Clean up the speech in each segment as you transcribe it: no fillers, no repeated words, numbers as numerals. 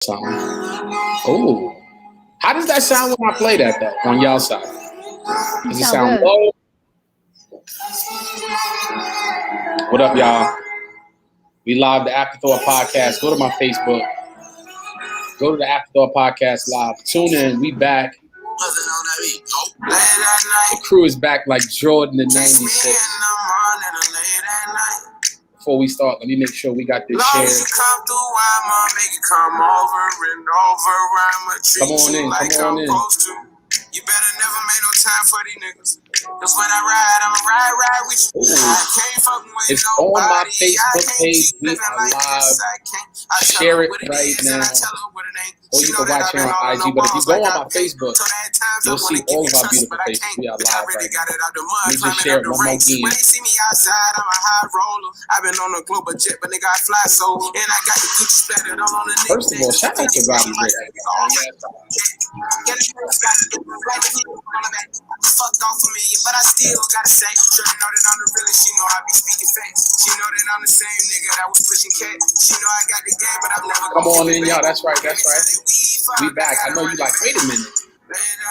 Song. Oh, how does that sound when I play that though on y'all side? You Does it sound sound good. low? What up, y'all? We live the Afterthought podcast. Go to my Facebook. Go to the Afterthought podcast live. Tune in. We back. The crew is back like Jordan in '96. Before we start, let me make sure we got this shared. Come on in. Come on in. You better never make no time for these niggas. Cause when I ride, I'ma ride with you. I can't fuck with it's nobody. On my Facebook page. We are live. Share it right now. Or you can watch it on IG. But if you go on my Facebook, you'll see all of our beautiful faces. We are live right now. Let me just share it one more again. When they see me outside, I'm a high roller. I've been on a global jet, but nigga, I fly solo. And I got the Gucci splattered all on the neck. First of all, shout out to Robbie Ray. Fucked off of me, but I still gotta say, sure know that I'm the realest. She know I be speaking facts. She know that I'm the same nigga that was pushing cat. She know I got the game, but I've never. Come on in, y'all. That's right. That's right. We back. I know you like. Wait a minute.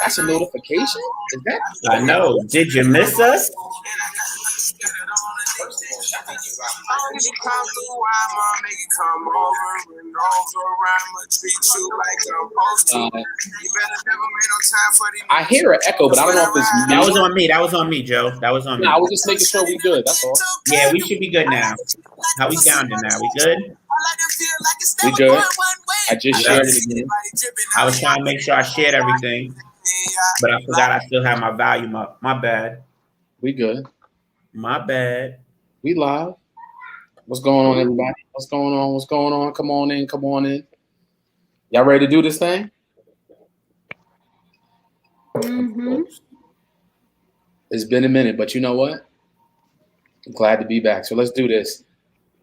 That's a notification. Is that? I know. Did you miss us? I hear an echo, but I don't know if it's me. That was on me. That was on me, Joe. That was on me. No, I was just making sure we good. That's all. Yeah, we should be good now. How we sounding now? We good? We good. I just shared it again. I was trying to make sure I shared everything, but I forgot I still have my volume up. My bad. We good. My bad. We live. What's going on, everybody? What's going on? What's going on? Come on in. Come on in. Y'all ready to do this thing? Mm-hmm. It's been a minute, but you know what? I'm glad to be back. So let's do this.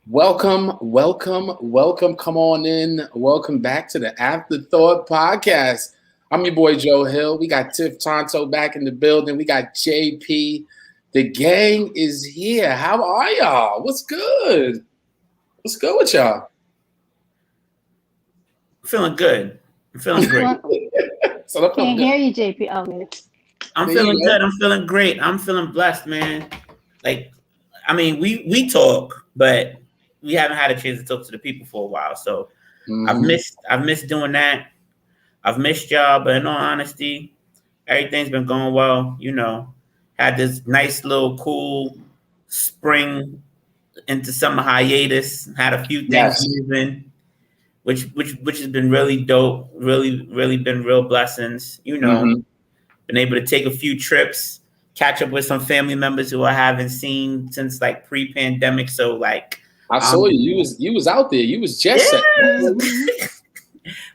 Welcome. Come on in. Welcome back to the Afterthought podcast. I'm your boy, Joe Hill. We got Tiff Tonto back in the building. We got JP. The gang is here. How are y'all? What's good? What's good with y'all? I'm feeling good. I'm feeling great. So Can't hear you, JP. Oh, I'm feeling good. I'm feeling great. I'm feeling blessed, man. Like, I mean, we talk, but we haven't had a chance to talk to the people for a while. So I've missed doing that. I've missed y'all, but in all honesty, everything's been going well. You know, had this nice little cool spring into summer hiatus. Had a few things moving, which has been really dope. Really been real blessings. You know, been able to take a few trips, catch up with some family members who I haven't seen since like pre-pandemic. So like, I saw you. You was out there. You was jet set.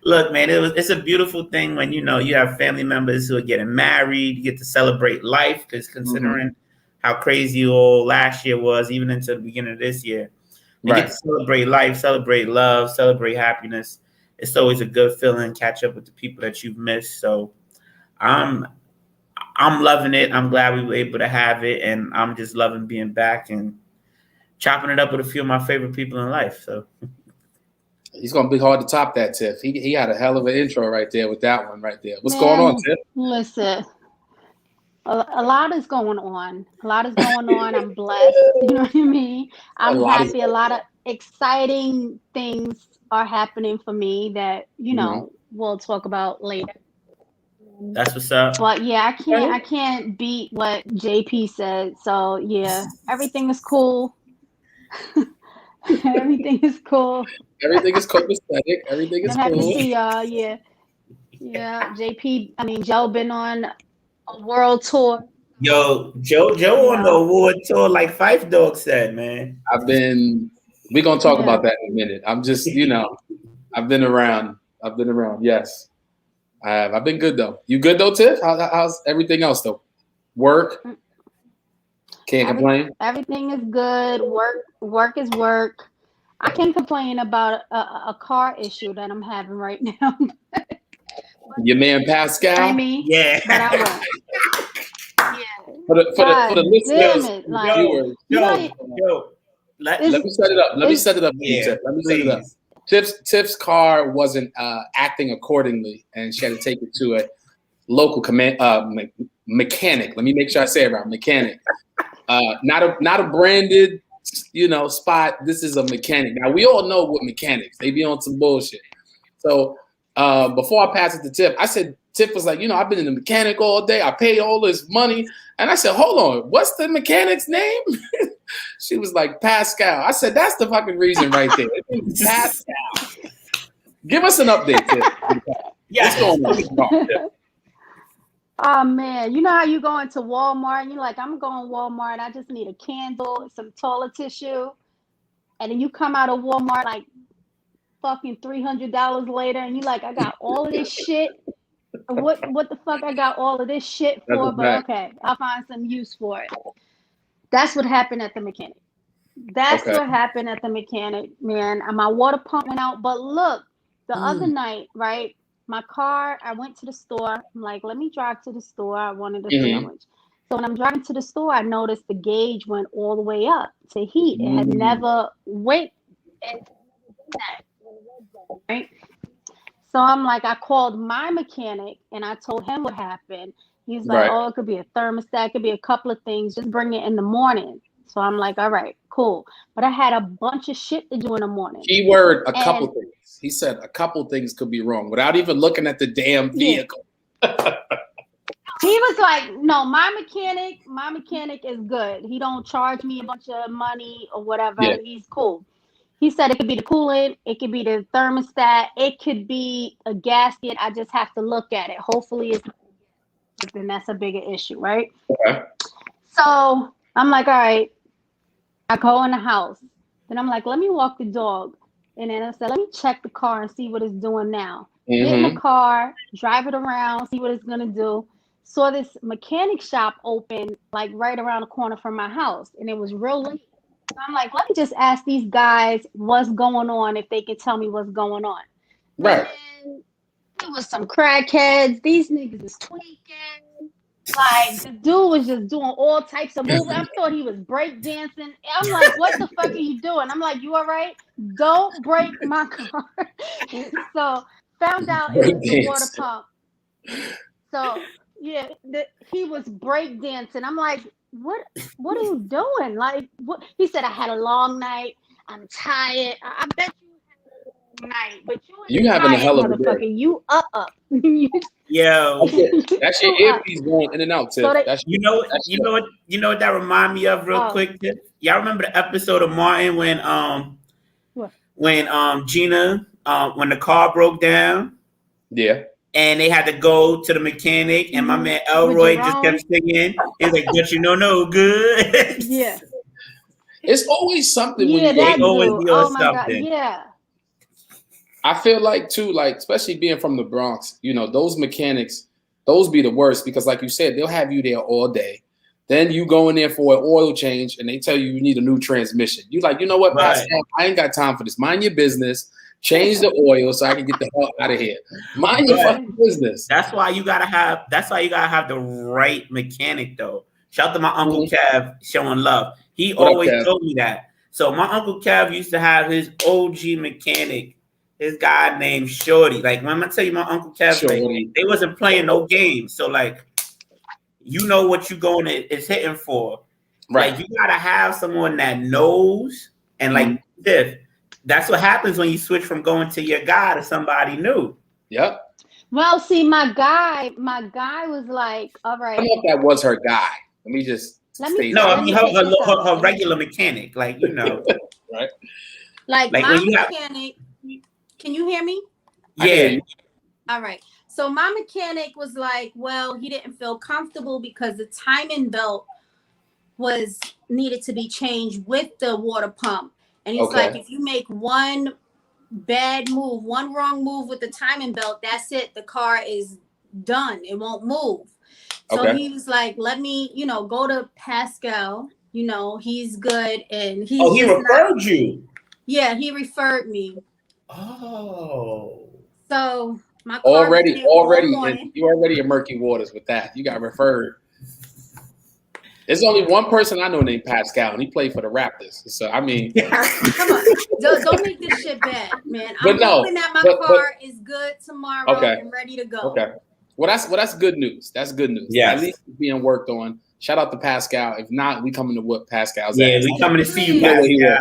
Look, man, it's a beautiful thing when you know you have family members who are getting married. You get to celebrate life because considering how crazy all last year was, even into the beginning of this year, you get to celebrate life, celebrate love, celebrate happiness. It's always a good feeling. Catch up with the people that you've missed. So I'm loving it. I'm glad we were able to have it, and I'm just loving being back and chopping it up with a few of my favorite people in life. So he's gonna be hard to top that, Tiff. He had a hell of an intro right there with that one right there. What's going on, Tiff? Listen, a lot is going on. I'm blessed. You know what I mean? I'm happy. A lot of exciting things are happening for me that we'll talk about later. That's what's up. But yeah, I can't beat what JP said. So yeah, everything is cool. Everything is cool. Everything is copacetic. Everything is cool. I'm happy to see y'all. Yeah. JP. I mean, Joe been on a world tour. Yo, Joe on the award tour, like Fife Dog said, man. We're gonna talk about that in a minute. I'm just, I've been around. Yes. I've been good though. You good though, Tiff? How's everything else though? Work? Can't complain. Everything is good. Work is work. I can't complain about a car issue that I'm having right now. Your man Pascal? I mean, yeah. But I won't. Yeah. For the listeners, viewers, Yo, let me set it up. Let me set it up. Yeah, Let me set it up. Tiff's car wasn't acting accordingly, and she had to take it to a local mechanic. Let me make sure I say it right. Mechanic. Not a branded, spot. This is a mechanic. Now we all know what mechanics. They be on some bullshit. So before I passed it to Tiff, I said, Tiff was like, I've been in the mechanic all day. I paid all this money. And I said, hold on, what's the mechanic's name? She was like, Pascal. I said, that's the fucking reason right there. Pascal. Give us an update, Tiff. Yeah. What's going on, Tiff? Oh man, you know how you go into Walmart and you're like, I'm going to Walmart, I just need a candle, some toilet tissue. And then you come out of Walmart like fucking $300 later and you're like, I got all of this shit. What the fuck I got all of this shit for? But okay, I'll find some use for it. That's what happened at the mechanic. What happened at the mechanic, man. My water pump went out. But look, the other night, right? My car, I went to the store. I'm like, let me drive to the store. I wanted a sandwich. So when I'm driving to the store, I noticed the gauge went all the way up to heat. It had never went. Right? So I'm like, I called my mechanic and I told him what happened. He's like, oh, it could be a thermostat, it could be a couple of things. Just bring it in the morning. So I'm like, all right, cool. But I had a bunch of shit to do in the morning. Keyword, a couple things. He said a couple things could be wrong without even looking at the damn vehicle. Yeah. He was like, no, my mechanic is good. He don't charge me a bunch of money or whatever. Yeah. He's cool. He said it could be the coolant, it could be the thermostat, it could be a gasket. I just have to look at it. Hopefully it's not, then that's a bigger issue, right? Okay. So I'm like, all right. I go in the house. Then I'm like, let me walk the dog. And then I said, let me check the car and see what it's doing now. Get in the car, drive it around, see what it's going to do. Saw this mechanic shop open like right around the corner from my house. And it was real late. So I'm like, let me just ask these guys what's going on, if they can tell me what's going on. Right. And there was some crackheads. These niggas is tweaking. Like, the dude was just doing all types of moves. I thought he was break dancing. I'm like, what the fuck are you doing? I'm like, you all right? Don't break my car. So found out it was the water pump. So yeah, he was break dancing. I'm like, what are you doing? Like, what? He said, I had a long night. I'm tired. I bet you had a long night, but you having a hell of a motherfucker. day. You up. Yo, that's your earpiece going in and out, Tiff. So you know what that remind me of real quick, Tiff? Y'all remember the episode of Martin when Gina when the car broke down? Yeah. And they had to go to the mechanic, and my man Elroy just kept singing. He's like, "But you know, no good." Yeah. It's always something when you always be on something. God, yeah. I feel like too, like especially being from the Bronx, those mechanics, those be the worst because, like you said, they'll have you there all day. Then you go in there for an oil change, and they tell you need a new transmission. You like, you know what, Pascal? I ain't got time for this. Mind your business. Change the oil so I can get the hell out of here. Mind your fucking business. That's why you gotta have the right mechanic, though. Shout out to my Uncle Kev showing love. He always told me that. So my Uncle Kev used to have his OG mechanic, his guy named Shorty. Like when I tell you my Uncle Kev, like, they wasn't playing no games. So like, you know what you going is hitting for. Right. Like you gotta have someone that knows and like this. That's what happens when you switch from going to your guy to somebody new. Yep. Well, see, my guy was like, all right. I don't know if that was her guy. Let me her regular mechanic, like, right? Like my mechanic. Can you hear me? Yeah. All right. So my mechanic was like, well, he didn't feel comfortable because the timing belt needed to be changed with the water pump. And he's like, if you make one wrong move with the timing belt, that's it. The car is done. It won't move. So he was like, let me, go to Pascal. He's good. And he referred you. Yeah, he referred me. Oh. So my car already, you already in murky waters with that. You got referred. There's only one person I know named Pascal, and he played for the Raptors. So I mean, come on, don't make this shit bad, man. I'm hoping that my car is good tomorrow and ready to go. Okay. Well, that's good news. That's good news. Yeah. At least it's being worked on. Shout out to Pascal. If not, we coming to whoop Pascal's ass. Yeah, we coming to see you, Pascal.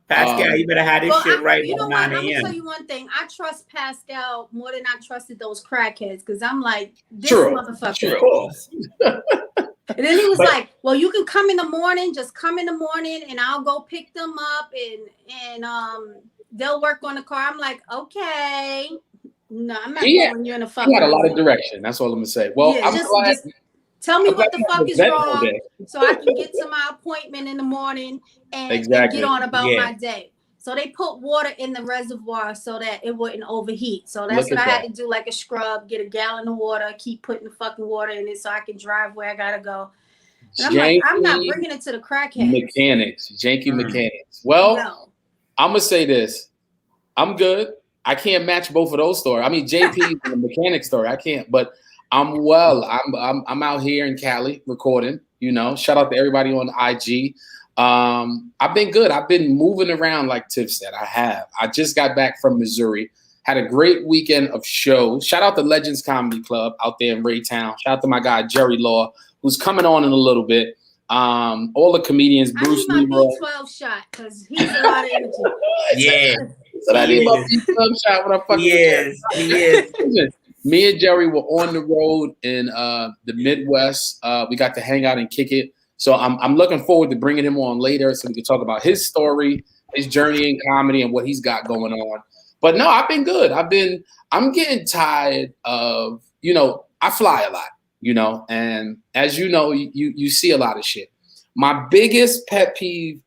Pascal, you better have this shit right by 9 a.m. I'm gonna tell you one thing. I trust Pascal more than I trusted those crackheads because I'm like, this motherfucker. Of course. And then he was like, well, you can come in the morning, just come in the morning and I'll go pick them up and they'll work on the car. I'm like, okay. No, I'm not going you in the fucking. You got a lot of direction. That's all I'm gonna say. Well, I'm glad. Just tell me what the fuck is wrong so I can get to my appointment in the morning and get on about my day. So they put water in the reservoir so that it wouldn't overheat. So that's what I had to do, like a scrub, get a gallon of water, keep putting the fucking water in it so I can drive where I gotta go. And I'm like, I'm not bringing it to the crackheads. Janky mechanics. Well, I'm gonna say this. I'm good. I can't match both of those stories. I mean, JP and the mechanic story, I can't, but I'm well. I'm out here in Cali recording. You know, shout out to everybody on IG. I've been good. I've been moving around like Tiff said. I have. I just got back from Missouri. Had a great weekend of shows. Shout out to Legends Comedy Club out there in Raytown. Shout out to my guy Jerry Law, who's coming on in a little bit. All the comedians, Bruce I need my B12 shot because he's a lot of energy. Yeah. So I need my B12 shot when I fucking. He is. Me and Jerry were on the road in the Midwest. We got to hang out and kick it. So I'm looking forward to bringing him on later so we can talk about his story, his journey in comedy, and what he's got going on. But no, I've been good. I'm getting tired of, I fly a lot, and as you know, you see a lot of shit. My biggest pet peeve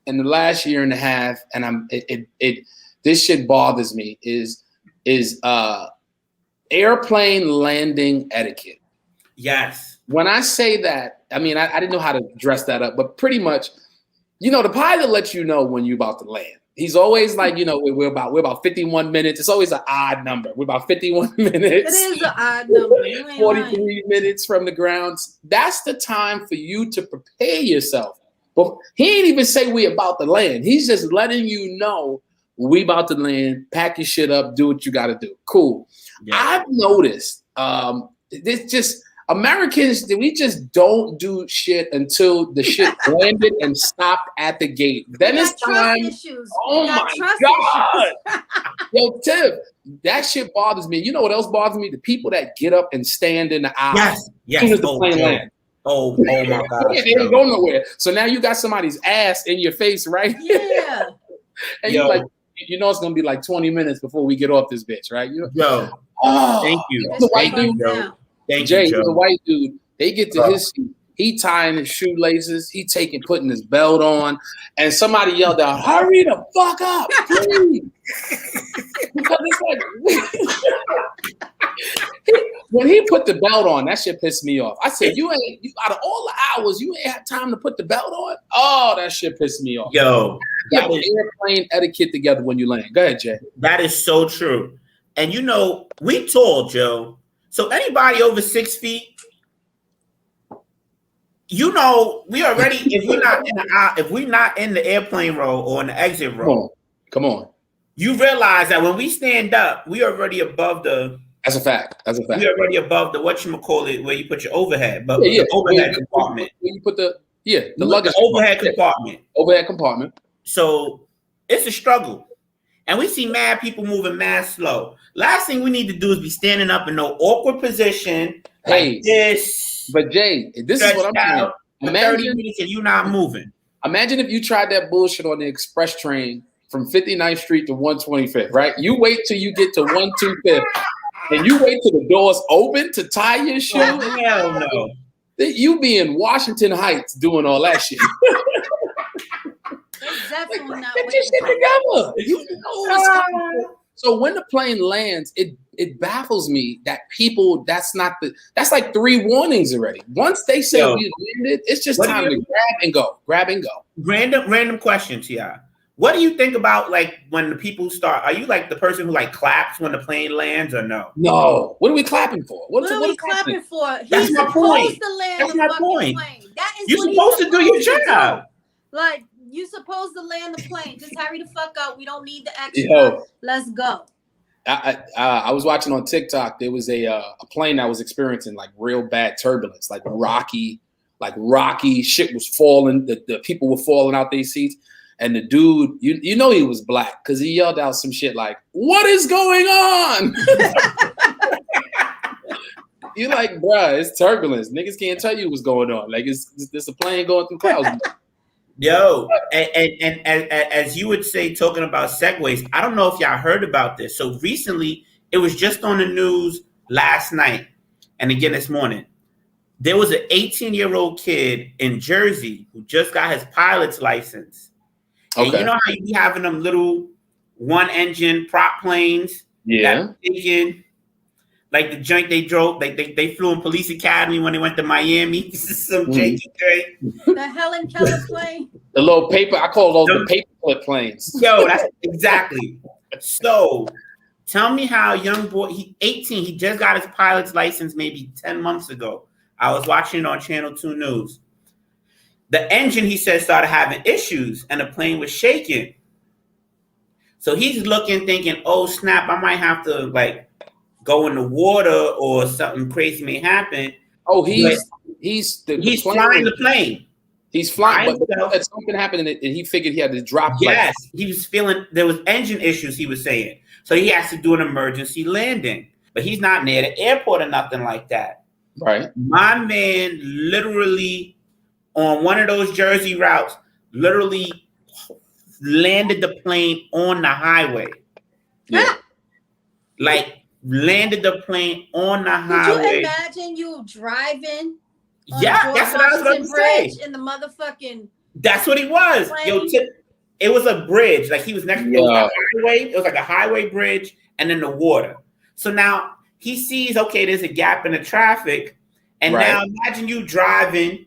in the last year and a half, and this shit bothers me, is airplane landing etiquette. Yes. When I say that, I mean, I didn't know how to dress that up, but pretty much, the pilot lets you know when you're about to land. He's always like, we're about 51 minutes. It's always an odd number. We're about 51 minutes. It is an odd number. 43 minutes from the ground. That's the time for you to prepare yourself. But he ain't even say we about to land. He's just letting you know we about to land. Pack your shit up. Do what you got to do. Cool. Yeah. I've noticed this just Americans, we just don't do shit until the shit landed and stopped at the gate. Then it's time. Oh my God. Yo, Tiff, that shit bothers me. You know what else bothers me? The people that get up and stand in the aisle. Yes. As soon as the plane lands. Oh my God. They don't go nowhere. So now you got somebody's ass in your face, right? Yeah. And you're like, it's gonna be like 20 minutes before we get off this bitch, right? Thank you. The white dude. Jay, the white dude, they get to his seat. He tying his shoelaces. He putting his belt on. And somebody yelled out, hurry the fuck up, please. Because it's like, when he put the belt on, that shit pissed me off. I said, you out of all the hours, you ain't had time to put the belt on? Oh, that shit pissed me off. Yo. Get airplane etiquette together when you land. Go ahead, Jay. That is so true. And we tall, Joe. So anybody over 6 feet, we already, if we're not in the airplane row or in the exit row. Come on. You realize that when we stand up, we already above the. That's a fact. We already above the whatchamacallit, where you put your overhead, but the overhead compartment. Where you put the luggage overhead compartment. Overhead compartment. So it's a struggle. And we see mad people moving mad slow. Last thing we need to do is be standing up in no awkward position like this. But Jay, this is what I'm saying. Imagine 30 minutes and you not moving. Imagine if you tried that bullshit on the express train from 59th Street to 125th, right? You wait till you get to 125th and you wait till the doors open to tie your shoe. Hell no. You be in Washington Heights doing all that shit. Definitely not. Get your shit together. You know what's coming. So when the plane lands, it baffles me that people, that's like 3 warnings already. Once they say we landed, it's just time to grab and go. Random question, T.I. What do you think about like when the people start? Are you like the person who like claps when the plane lands or no? No. What are we clapping for? What are we clapping for? That's He's my point. supposed to land That's the my fucking point. plane. That is You're what supposed to do your job. Like, you supposed to land the plane. Just hurry the fuck up. We don't need the extra. Yo. Let's go. I was watching on TikTok. There was a plane that was experiencing like real bad turbulence, like rocky shit was falling. The people were falling out their seats, and the dude, you know, he was black because he yelled out some shit like, "What is going on?" You're like, bruh, it's turbulence. Niggas can't tell you what's going on. Like, it's a plane going through clouds. Yo, and as you would say, talking about segues, I don't know if y'all heard about this. So recently, it was just on the news last night, and again this morning. There was an 18-year-old kid in Jersey who just got his pilot's license. And you know how you be having them little one-engine prop planes? Yeah. Like the joint they drove, they flew in Police Academy when they went to Miami. This is some janky thing. The Helen Keller plane. The little paper, I call those the paperclip planes. Yo, that's exactly. So tell me how a young boy, he 18, he just got his pilot's license maybe 10 months ago. I was watching it on Channel 2 News. The engine, he said, started having issues and the plane was shaking. So he's looking, thinking, oh, snap, I might have to like go in the water or something crazy may happen. Oh, he's flying the plane. He's flying, but something happened and he figured he had to drop. Yes, he was feeling there was engine issues, he was saying. So he has to do an emergency landing. But he's not near the airport or nothing like that. Right. My man literally on one of those Jersey routes, literally landed the plane on the highway. Yeah. Like landed the plane on the highway. Could you imagine you driving? Yeah, that's what I was going to say. In the motherfucking. That's what he was. Yo, it was a bridge. Like he was next to the highway. It was like a highway bridge and then the water. So now he sees, okay, there's a gap in the traffic. And now imagine you driving,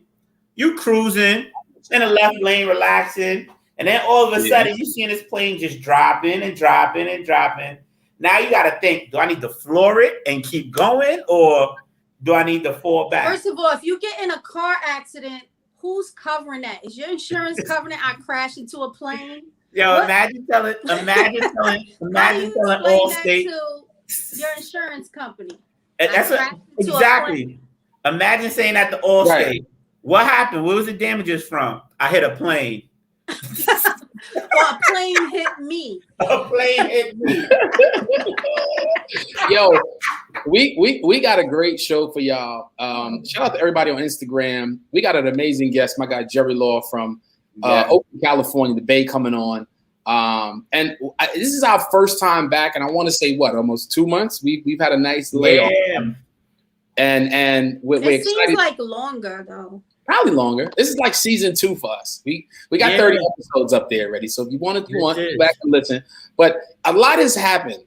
you cruising in the left lane, relaxing. And then all of a sudden you seeing this plane just dropping and dropping and dropping. Now you got to think, do I need to floor it and keep going or do I need to fall back? First of all, if you get in a car accident, who's covering that? Is your insurance covering it? I crashed into a plane? Yo, imagine telling Allstate to your insurance company. That's exactly. Imagine saying that to Allstate. Right. What happened? Where was the damages from? I hit a plane. Or a plane hit me. A plane hit me. Yo, we got a great show for y'all. Shout out to everybody on Instagram. We got an amazing guest, my guy Jerry Law from Oakland, California, the Bay, coming on. And this is our first time back, and I want to say almost 2 months. We've had a nice layoff. And we're excited. It seems like longer though. Probably longer. This is like season 2 for us. We got 30 episodes up there already. So if you want to go back and listen. But a lot has happened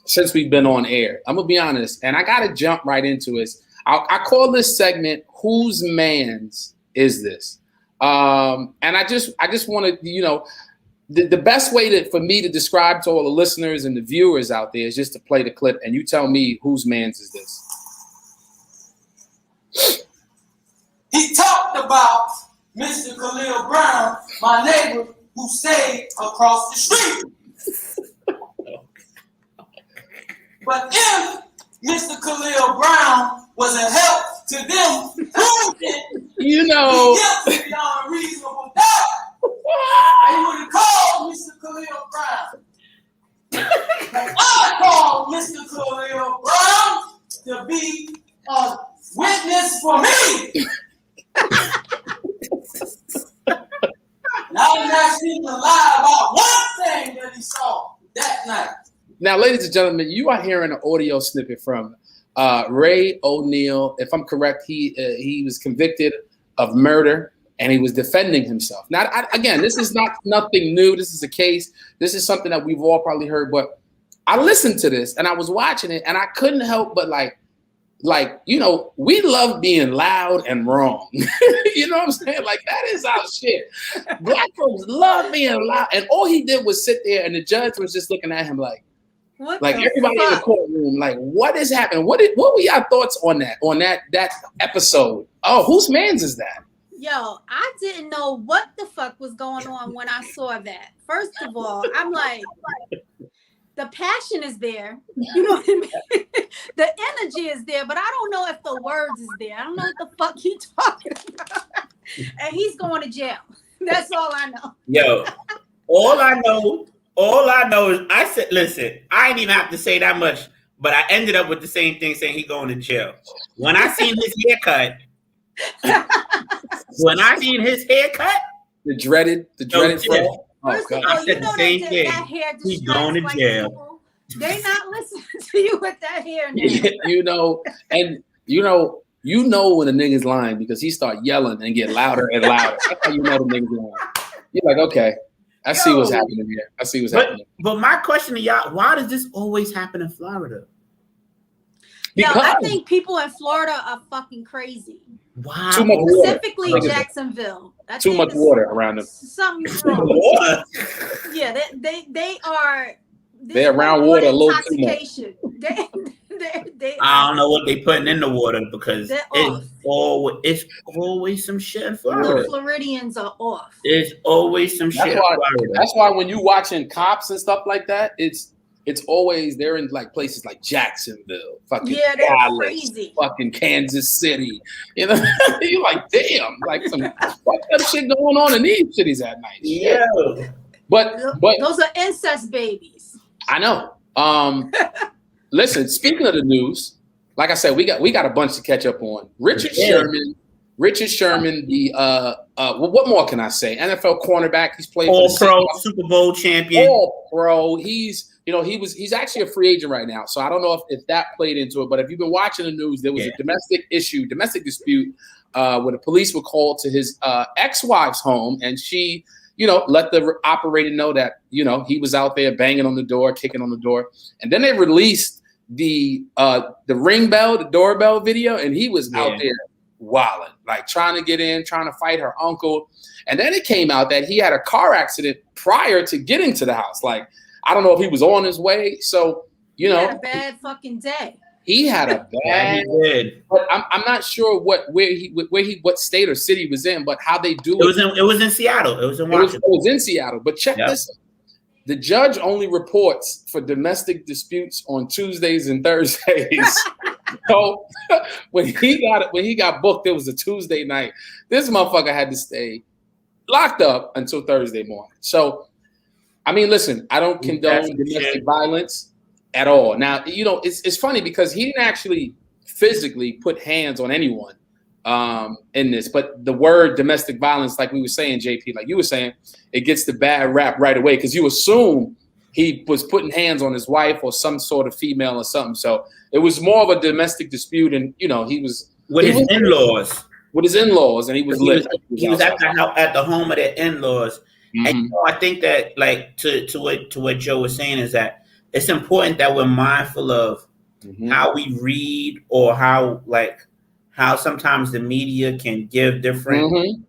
since we've been on air. I'm gonna be honest, and I gotta jump right into it. I call this segment "Whose Man's Is This?" And I just want to, the best way for me to describe to all the listeners and the viewers out there is just to play the clip, and you tell me whose man's is this. He talked about Mr. Khalil Brown, my neighbor who stayed across the street. But if Mr. Khalil Brown was a help to them, guilty beyond reasonable doubt, they would have called Mr. Khalil Brown. But I called Mr. Khalil Brown to be a witness for me. And I'm asking to lie about one thing that he saw that night. Now, ladies and gentlemen, you are hearing an audio snippet from Ray O'Neal. If I'm correct, he was convicted of murder and he was defending himself. Now, again, this is nothing new. This is a case. This is something that we've all probably heard. But I listened to this and I was watching it and I couldn't help but like, you know, we love being loud and wrong. You know what I'm saying? Like, that is our shit. Black folks love being loud. And all he did was sit there, and the judge was just looking at him like everybody in the courtroom, like, what is happening? What were your thoughts on that episode? Oh, whose man's is that? Yo, I didn't know what the fuck was going on when I saw that. First of all, I'm like, the passion is there. You know what I mean? The energy is there, but I don't know if the words is there. I don't know what the fuck he's talking about. And he's going to jail. That's all I know. Yo, all I know is I said, listen, I didn't even have to say that much, but I ended up with the same thing saying he's going to jail. When I seen his haircut, the dreaded fro. Oh, God. I said the same thing. He's going to jail. People, they not listening to you with that hair now. You know, and you know when a nigga's lying because he start yelling and get louder and louder. That's how you know the nigga's lying. You're like, okay, I see what's happening here. Happening. But my question to y'all, why does this always happen in Florida? Because I think people in Florida are fucking crazy. Wow. Too much water. Specifically Jacksonville. Too much water around them. Something's wrong. Yeah, they are. They're around water a little too much. They I don't know what they putting in the water because it's always some shit in Florida. The Floridians are off. There's always some shit in Florida. That's why when you watching cops and stuff like that, it's always they're in like places like Jacksonville, fucking Dallas, crazy. Fucking Kansas City. You know, you're like, damn, like some fucked up shit going on in these cities at night. Yeah, but those are incest babies. I know. Listen, speaking of the news, like I said, we got a bunch to catch up on. Richard Sherman, the what more can I say? NFL cornerback. He's played All Pro, Super Bowl champion. All Pro. He's actually a free agent right now. So I don't know if that played into it. But if you've been watching the news, there was a domestic dispute where the police were called to his ex-wife's home, and she, let the operator know that, he was out there banging on the door, kicking on the door. And then they released the ring bell, the doorbell video, and he was out there wilding, like trying to get in, trying to fight her uncle. And then it came out that he had a car accident prior to getting to the house. Like, I don't know if he was on his way. So, he had a bad fucking day. He had a bad day. But I'm not sure what state or city he was in, but how they do it. It was in Seattle. It was in Washington. It was in Seattle. But check this out. The judge only reports for domestic disputes on Tuesdays and Thursdays. So when he got booked, it was a Tuesday night. This motherfucker had to stay locked up until Thursday morning. So, I mean, listen, I don't condone domestic violence at all. Now, it's funny because he didn't actually physically put hands on anyone in this, but the word domestic violence, like we were saying, JP, like you were saying, it gets the bad rap right away because you assume he was putting hands on his wife or some sort of female or something. So it was more of a domestic dispute, and he was with his in-laws. With his in-laws, and he was at the home of their in-laws. Mm-hmm. And I think that, like, to what Joe was saying is that it's important that we're mindful of how we read or how sometimes the media can give different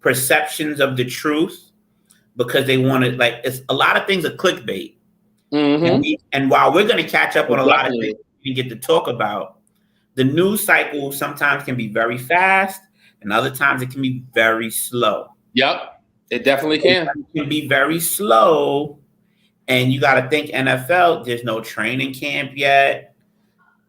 perceptions of the truth because they want to, like, it's a lot of things are clickbait. And while we're going to catch up on a lot of things we get to talk about, the news cycle sometimes can be very fast and other times it can be very slow. Yep, it definitely can. It can be very slow. And you got to think NFL, there's no training camp yet.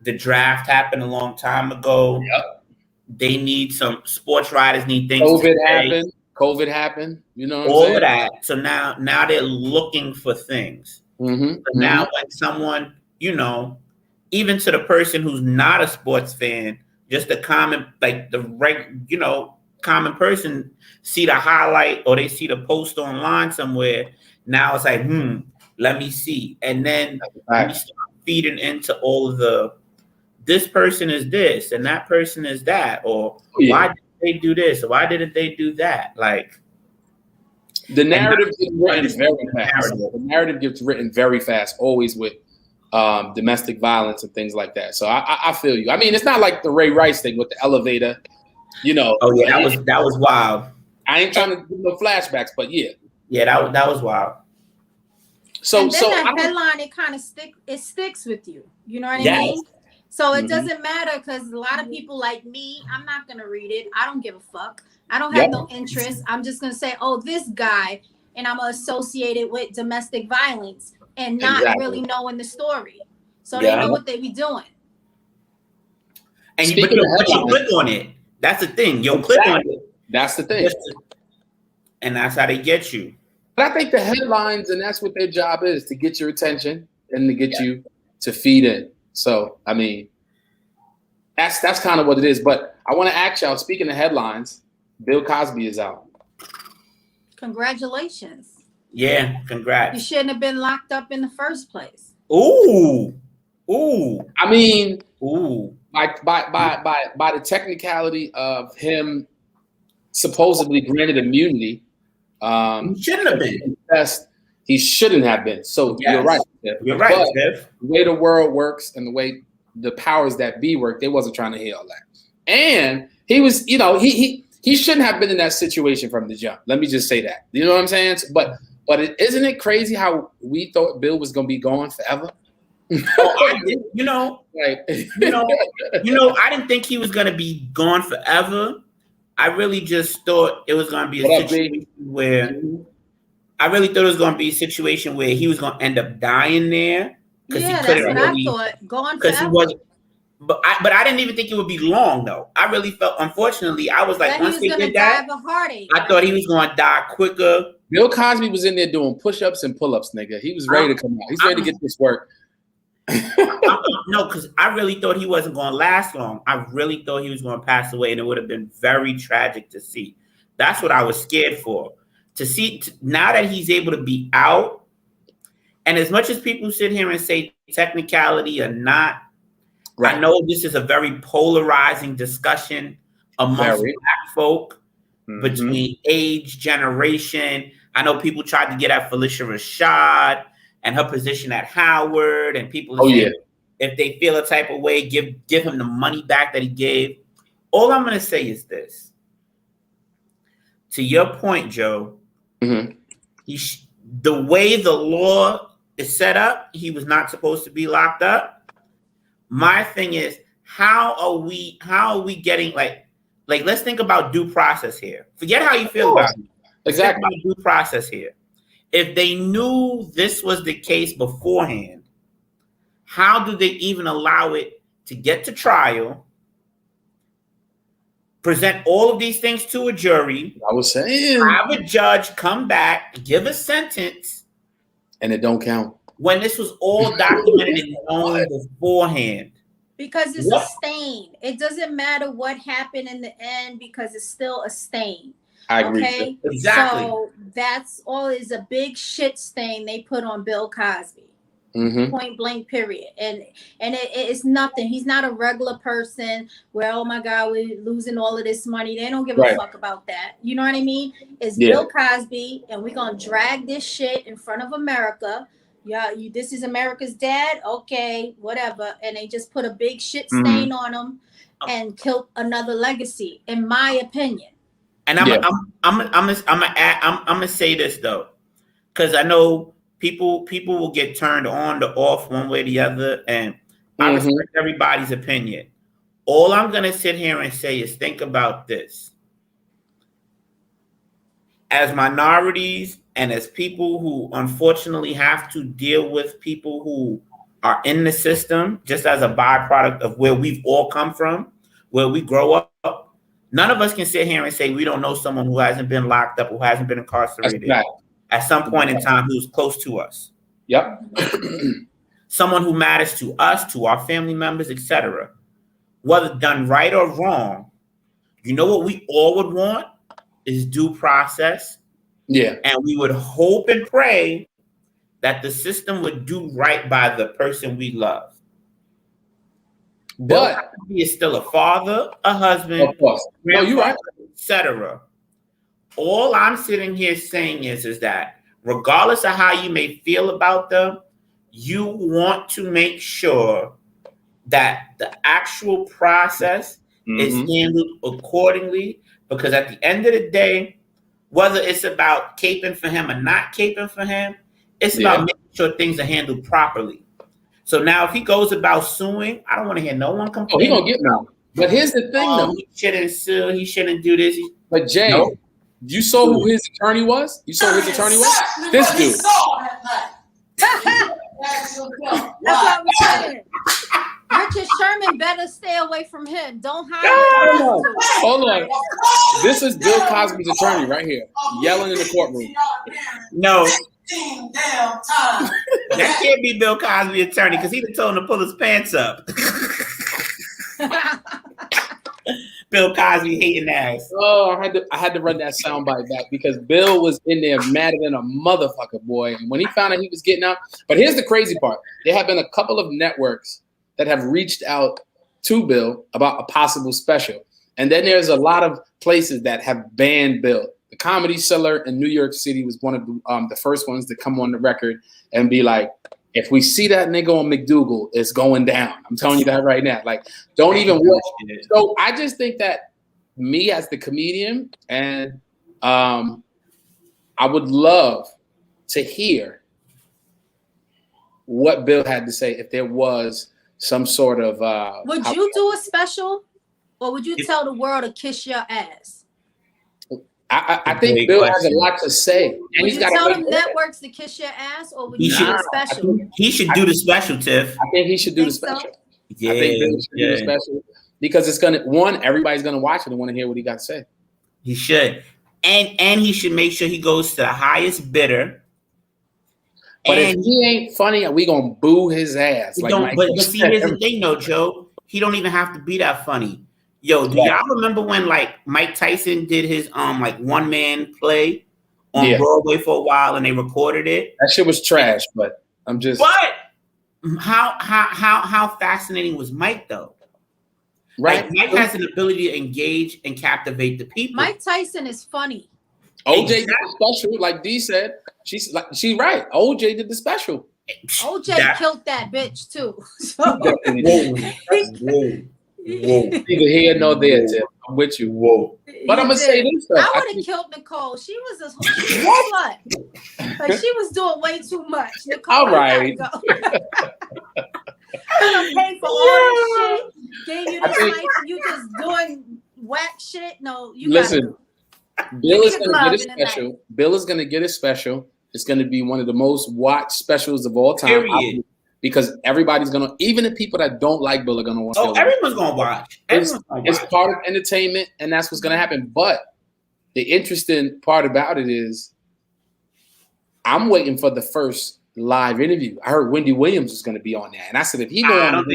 The draft happened a long time ago. Yep. They need some sports writers need things. COVID happened. You know what all I'm saying? Of that. So now they're looking for things. So now when someone, even to the person who's not a sports fan, just the common, like common person see the highlight or they see the post online somewhere. Now it's like, let me see. And then we start feeding into all of this person is this and that person is that, or why did they do this? Or why didn't they do that? Like, the narrative gets written very fast. The narrative gets written very fast, always with domestic violence and things like that. So I feel you. I mean, it's not like the Ray Rice thing with the elevator, you know. Oh yeah, that was wild. I ain't trying to do no flashbacks, but yeah. Yeah, that was wild. So and then that headline, it kind of sticks with you. You know what I mean? So it doesn't matter, because a lot of people like me, I'm not gonna read it. I don't give a fuck. I don't have no interest. I'm just gonna say, oh, this guy, and I'm associated with domestic violence and not really knowing the story. So they know what they be doing. And you click on it. That's the thing. You'll click on it. That's the thing. And that's how they get you. But I think the headlines, and that's what their job is, to get your attention and to get you to feed in. So, I mean, that's kind of what it is. But I want to ask y'all, speaking of headlines, Bill Cosby is out. Congratulations. Yeah, congrats. You shouldn't have been locked up in the first place. Ooh. I mean, by the technicality of him supposedly granted immunity, he shouldn't have been. He shouldn't have been. So you're right. You're right, Steph. The way the world works and the way the powers that be work, they wasn't trying to hear all that. And he was, you know, he shouldn't have been in that situation from the jump. Let me just say that. You know what I'm saying? But isn't it crazy how we thought Bill was gonna be gone forever? I didn't think he was gonna be gone forever. I really just thought it was gonna be a situation where he was gonna end up dying there. Yeah, that's what I thought. Gone forever. But I didn't even think it would be long though. I really felt, unfortunately, I was like, once he did that, I thought he was gonna die quicker. Bill Cosby was in there doing push-ups and pull-ups, nigga. He was ready to come out. He's ready to get this work. No, because I really thought he wasn't going to last long. I really thought he was going to pass away, and it would have been very tragic to see. That's what I was scared for. To see now that he's able to be out, and as much as people sit here and say technicality or not, I know this is a very polarizing discussion amongst Black folk between age, generation. I know people tried to get at Felicia Rashad and her position at Howard, and people saying if they feel a type of way, give him the money back that he gave. All I'm going to say is this. To your point, Joe, the way the law is set up, he was not supposed to be locked up. My thing is, how are we getting like let's think about due process here. Forget how you feel about it. Exactly. Think about due process here. If they knew this was the case beforehand, how do they even allow it to get to trial, present all of these things to a jury? I was saying, have a judge come back, give a sentence, and it don't count when this was all documented and known beforehand. Because it's a stain. It doesn't matter what happened in the end, because it's still a stain. I agree. Okay, exactly. So that's all. Is a big shit stain they put on Bill Cosby. Point blank, period. And it's nothing. He's not a regular person where, oh my God, we're losing all of this money. They don't give a fuck about that. You know what I mean? It's Bill Cosby, and we're gonna drag this shit in front of America. Yeah, this is America's dad. Okay, whatever. And they just put a big shit stain on him and killed another legacy, in my opinion. And I'm gonna say this though, because I know people will get turned on to off one way or the other, and I respect everybody's opinion. All I'm gonna sit here and say is think about this. As minorities and as people who unfortunately have to deal with people who are in the system, just as a byproduct of where we've all come from, where we grow up, none of us can sit here and say we don't know someone who hasn't been locked up, who hasn't been incarcerated at some point in time, who's close to us. Yep. Someone who matters to us, to our family members, etc. Whether done right or wrong, you know what we all would want is due process. Yeah. And we would hope and pray that the system would do right by the person we love. But he is still a father, a husband, of course. No, you're right, etc. All I'm sitting here saying is that regardless of how you may feel about them, you want to make sure that the actual process is handled accordingly, because at the end of the day, whether it's about caping for him or not caping for him, it's about making sure things are handled properly. So now if he goes about suing, I don't want to hear no one complain. Oh, he gonna get now. But here's the thing, though. He shouldn't sue. He shouldn't do this. But Jay, you saw who his attorney was? You saw who his attorney was? This dude. That's what I'm saying. Richard Sherman better stay away from him. Don't hire him. Hold on. This is Bill Cosby's attorney right here, yelling in the courtroom. No. That can't be Bill Cosby's attorney, because he told him to pull his pants up. Bill Cosby hating ass. Oh, I had to run that soundbite back because Bill was in there madder than a motherfucker, boy. And when he found out he was getting out, but here's the crazy part: there have been a couple of networks that have reached out to Bill about a possible special, and then there's a lot of places that have banned Bill. The Comedy Cellar in New York City was one of the first ones to come on the record and be like, if we see that nigga on McDougal, it's going down. I'm telling you that right now. Like, don't even watch it. So I just think that me as the comedian, and I would love to hear what Bill had to say if there was some sort of. Would you do a special, or would you tell the world to kiss your ass? I think Bill has a lot to say, and would he's got to tell them networks to kiss your ass, or would you do a special? He should do the special, Tiff. I think he should do the special. So? Yeah, I think Bill should do the special because it's gonna everybody's gonna watch it and want to hear what he got to say. He should, and he should make sure he goes to the highest bidder. But if he ain't funny, we gonna boo his ass. Like but see, here's the thing, though, Joe. He don't even have to be that funny. Yo, do y'all remember when like Mike Tyson did his like one man play on Broadway for a while and they recorded it? That shit was trash, but I'm just. But how fascinating was Mike though? Right, like, Mike has an ability to engage and captivate the people. Mike Tyson is funny. OJ did the special, like D said. She's right. OJ did the special. OJ killed that bitch too. Whoa. Neither here nor there, Tim. I'm with you. Whoa. But I'm gonna say this. I would have killed Nicole. She was a slut. Like she was doing way too much. Nicole, all right. Go. I'm gonna pay for all this shit. Gave you this life, and you just doing whack shit. No, you listen. Bill is gonna get a special. Bill is gonna get a special. It's gonna be one of the most watched specials of all time. Period. Because everybody's gonna, even the people that don't like Bill are gonna watch. Oh, everyone's gonna watch. It's part of entertainment, and that's what's gonna happen. But the interesting part about it is, I'm waiting for the first live interview. I heard Wendy Williams was gonna be on there, and I said, if he go on, I don't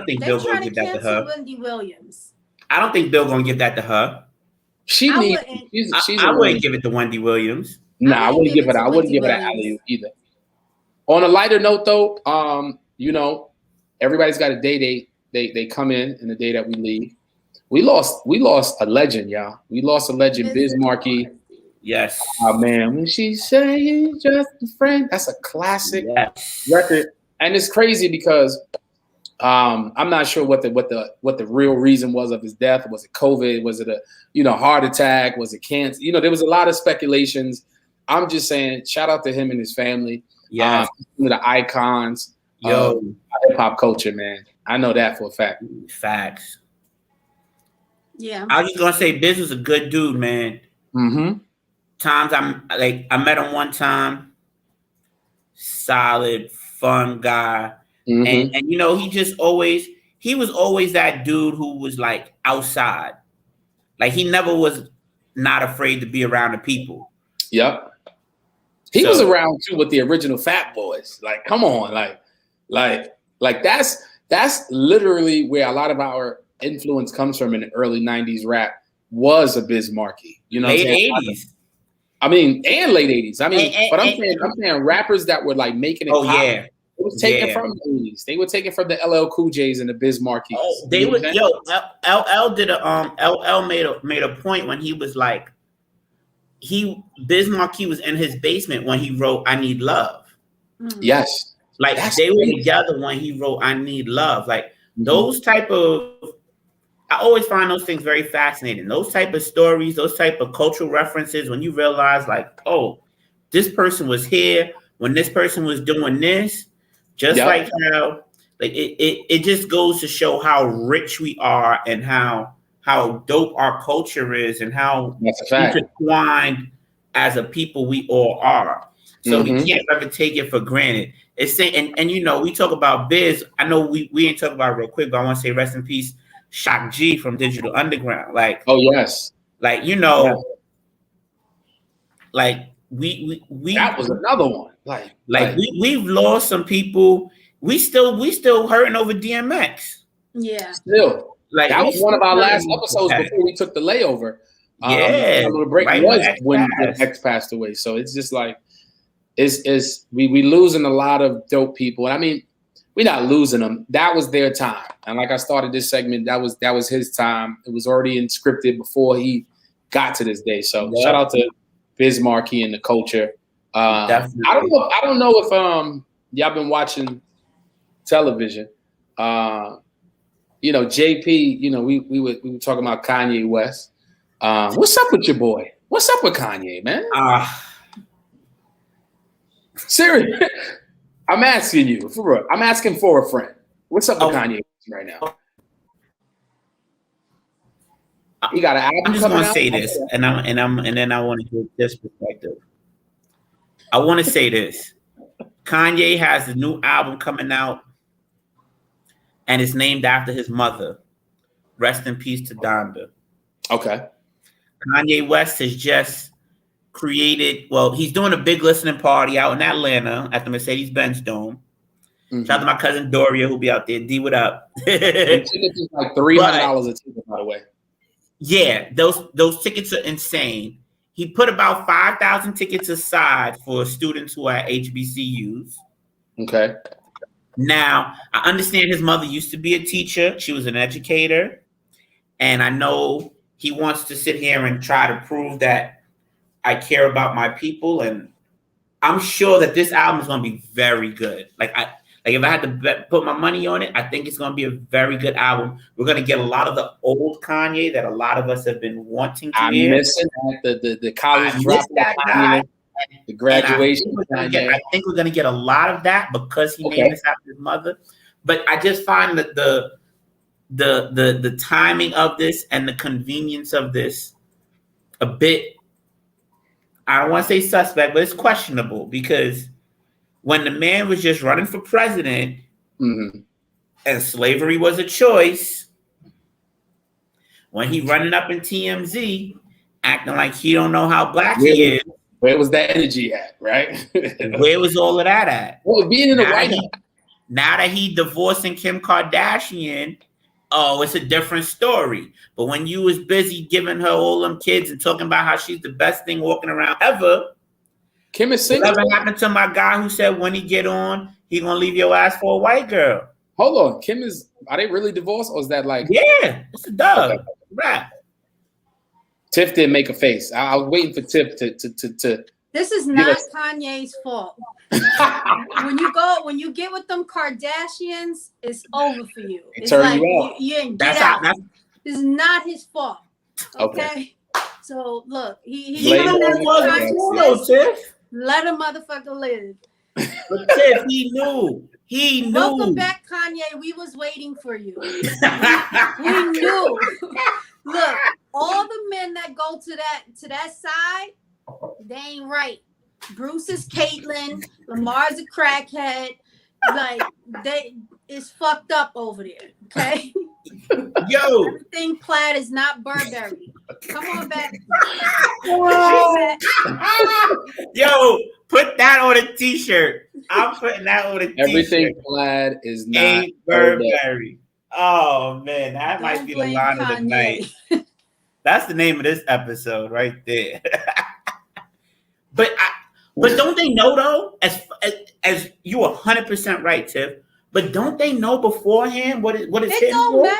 think Bill gonna give that to her. Wendy Williams. I don't think Bill gonna give that to her. I wouldn't give it to Wendy Williams. No, I wouldn't give it. I wouldn't give it to Alley either. On a lighter note, though, everybody's got a day they come in and the day that we leave. We lost a legend, y'all. We lost a legend, Biz Markie. Yes. Oh man, when she say he's just a friend, that's a classic record, and it's crazy because I'm not sure what the real reason was of his death. Was it COVID? Was it a heart attack? Was it cancer? There was a lot of speculations. I'm just saying, shout out to him and his family. Yeah, some of the icons of hip hop culture, man. I know that for a fact. Facts. Yeah. I was just gonna say, Biz was a good dude, man. Mm-hmm. Times I met him one time. Solid, fun guy, and he was always that dude who was like outside. Like he never was not afraid to be around the people. Yep. He was around too with the original Fat Boys. Like, come on, like that's literally where a lot of our influence comes from in the early '90s rap was a Biz Markie. Late '80s. I mean, and late '80s. I mean, I'm saying rappers that were like making it. Oh pop. Yeah. It was taken from the '80s. They were taken from the LL Cool J's and the Biz Markies. Oh, they would. LL did LL made a point when he was like. Biz Markie was in his basement when he wrote "I Need Love." Yes. Like they were together when he wrote "I Need Love." Like those type of, I always find those things very fascinating. Those type of stories, those type of cultural references. When you realize, like, oh, this person was here when this person was doing this, just like how, like it just goes to show how rich we are and how dope our culture is and how intertwined as a people we all are. So we can't ever take it for granted. It's saying, and you know, we talk about Biz. I know we ain't talk about it real quick, but I want to say rest in peace, Shock G from Digital Underground. Like, oh yes, like you know, like we that was another one. Like we've lost some people. We still hurting over DMX. Yeah. Still, like that was one of our last episodes before we took the layover. Yeah, the break was when X passed away. So it's just like we losing a lot of dope people. And I mean, we're not losing them. That was their time. And like I started this segment, that was his time. It was already scripted before he got to this day. So shout out to Biz Markie and the culture. I don't know if y'all been watching television. You know, JP, you know, we were talking about Kanye West. What's up with your boy? What's up with Kanye, man? Seriously, I'm asking you for real. I'm asking for a friend. What's up with Kanye right now? He got an album. I'm just gonna say this, and then I want to give this perspective. I want to say this: Kanye has a new album coming out, and it's named after his mother. Rest in peace to Donda. Okay. Kanye West has just created. Well, he's doing a big listening party out in Atlanta at the Mercedes-Benz Dome. Shout out to my cousin Doria, who'll be out there. D, what up? Tickets is like $300 a ticket, by the way. Yeah, those tickets are insane. He put about 5,000 tickets aside for students who are at HBCUs. Okay. Now, I understand his mother used to be a teacher. She was an educator. And I know he wants to sit here and try to prove that I care about my people. And I'm sure that this album is going to be very good. Like if I had to put my money on it, I think it's going to be a very good album. We're going to get a lot of the old Kanye that a lot of us have been wanting to hear. I'm missing the college dropout, the graduation. I think we're going to get a lot of that because he named this after his mother. But I just find that the timing of this and the convenience of this a bit, I don't want to say suspect, but it's questionable because when the man was just running for president and slavery was a choice, when he running up in TMZ, acting like he don't know how black he is. Where was that energy at, right? Where was all of that at? Well, being in the White House. Now that he divorcing Kim Kardashian, oh, it's a different story. But when you was busy giving her all them kids and talking about how she's the best thing walking around ever, Kim is single. Whatever happened to my guy who said when he get on, he gonna leave your ass for a white girl? Hold on, are they really divorced or is that like? Yeah, it's a dub. Okay. Right. Tiff didn't make a face. I was waiting for Tiff to. This is not Kanye's fault. when you get with them Kardashians, it's over for you. It's like you ain't get out. This is not his fault. Okay. So look, he let a motherfucker live. But Tiff, he knew. Welcome back, Kanye. We was waiting for you. we knew. Look, all the men that go to that side, they ain't right. Bruce is Caitlyn. Lamar's a crackhead. Like it's fucked up over there. Okay. Yo, everything plaid is not Burberry. Come on back. Yo, put that on a t-shirt. I'm putting that on a t-shirt. Everything plaid is not Burberry. Oh man, that might be the line of the night. That's the name of this episode right there. But don't they know though? As you 100% right, Tiff. But don't they know beforehand what it's it don't matter.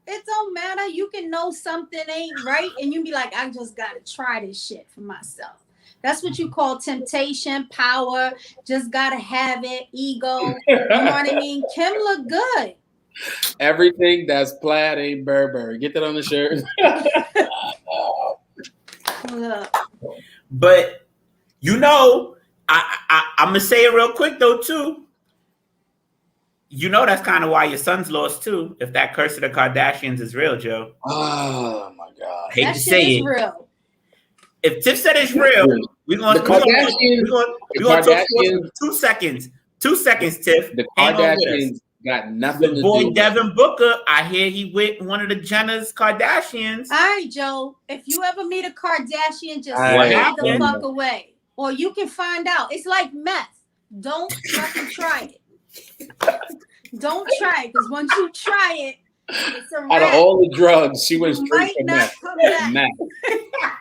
It don't matter. You can know something ain't right, and you be like, I just gotta try this shit for myself. That's what you call temptation, power, just gotta have it, ego. You know what I mean? Kim look good. Everything that's plaid ain't Burberry. Get that on the shirt. But you know, I'm gonna say it real quick though too. You know that's kind of why your son's lost too. If that curse of the Kardashians is real, Joe. Oh my God! I hate that to shit say is it. Real. If Tiff said it's real, we're gonna talk for 2 seconds. 2 seconds, Tiff. The Hang on with us. Kardashians got nothing to do. Boy, Devin Booker, I hear he with one of the Jenner's Kardashians. All right, Joe. If you ever meet a Kardashian, just What stay the happened? fuck away, or you can find out. It's like meth. Don't fucking try it. Don't try it, because once you try it, it's a wrap. Out of all the drugs, she went straight might to not meth. come back. Meth.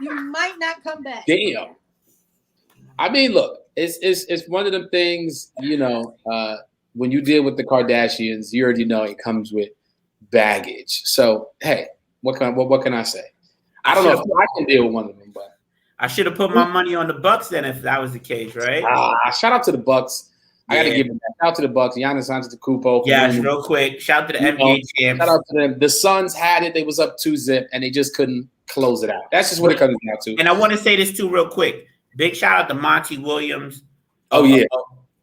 You might not come back. Damn. I mean, look, it's one of them things, you know, when you deal with the Kardashians, you already know it comes with baggage. So, hey, what can I say? I don't know if I can deal with one of them, but I should have put my money on the Bucks then if that was the case, right? Shout out to the Bucks. I got to give it back. Shout out to the Bucks. Giannis Antetokounmpo. Yes, real quick. Shout out to the NBA champs. Shout out to them. The Suns had it. They was up 2-0, and they just couldn't close it out. That's just what it comes down to. And I want to say this too real quick. Big shout out to Monty Williams. Oh, yeah.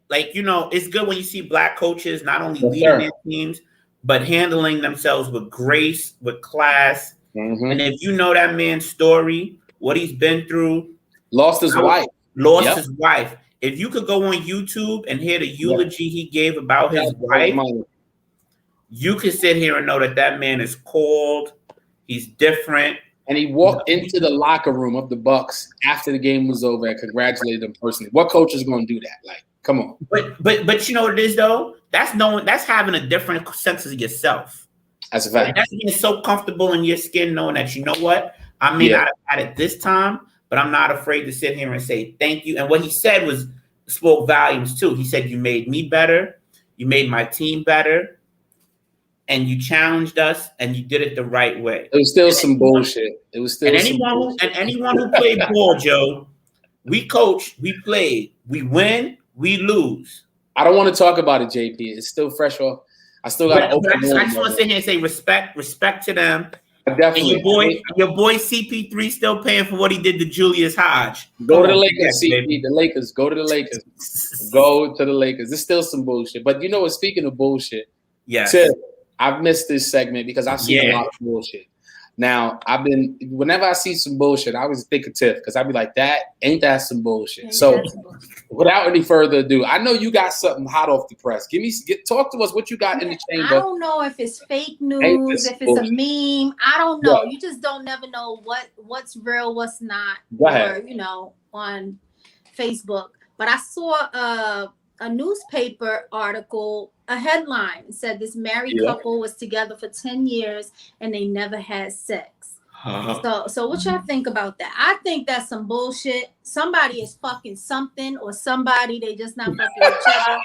Like, you know, it's good when you see black coaches not only leading their teams, but handling themselves with grace, with class. Mm-hmm. And if you know that man's story, what he's been through. Lost his wife. His wife. If you could go on YouTube and hear the eulogy he gave about his wife, you could sit here and know that that man is cold. He's different. And he walked into the locker room of the Bucks after the game was over and congratulated them personally. What coach is going to do that? Like, come on. But you know what it is though? That's having a different sense of yourself. That's a fact. Like, that's being so comfortable in your skin, knowing that you know what, I may not have had it this time, but I'm not afraid to sit here and say thank you. And what he said spoke volumes too. He said, "You made me better. You made my team better. And you challenged us, and you did it the right way." It was still some bullshit. It was still anyone who played ball, Joe, we coach, we played, we win, we lose. I don't want to talk about it, JP. It's still fresh off. I still got to open. I just want to sit here and say respect to them. Definitely. And your boy CP3 still paying for what he did to Julius Hodge. Go to the Lakers, CP. The Lakers. Go to the Lakers. Go to the Lakers. It's still some bullshit. But you know what? Speaking of bullshit, yes. I've missed this segment because I've seen a lot of bullshit. Now, whenever I see some bullshit, I always think of Tiff because I'd be like, ain't that some bullshit? So, without any further ado, I know you got something hot off the press. Talk to us what you got in the chamber. I don't know if it's fake news, if it's a meme. I don't know. You just never know what's real, what's not. Go ahead. Or, on Facebook. But I saw a newspaper article, a headline said this married couple was together for 10 years and they never had sex. So what y'all think about that? I think that's some bullshit. Somebody is fucking something, or somebody they just not fucking each other.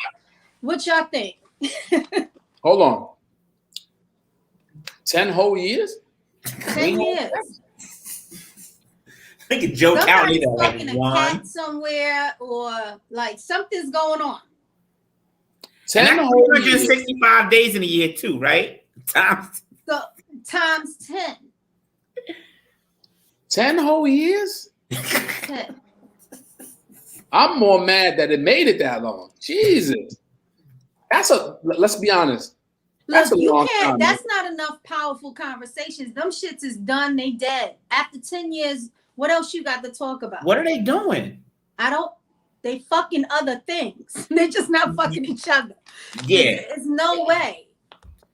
What y'all think? Hold on. 10 whole years? 10 years. I think a Joe County that fucking a one cat somewhere, or like something's going on. 10 whole 365 days in a year too, right? Times 10. 10 whole years? 10. I'm more mad that it made it that long. Jesus. Let's be honest. Look, you can't, that's not enough powerful conversations. Them shits is done, they dead. After 10 years, what else you got to talk about? What are they doing? They fucking other things. They're just not fucking each other. Yeah. There's no way.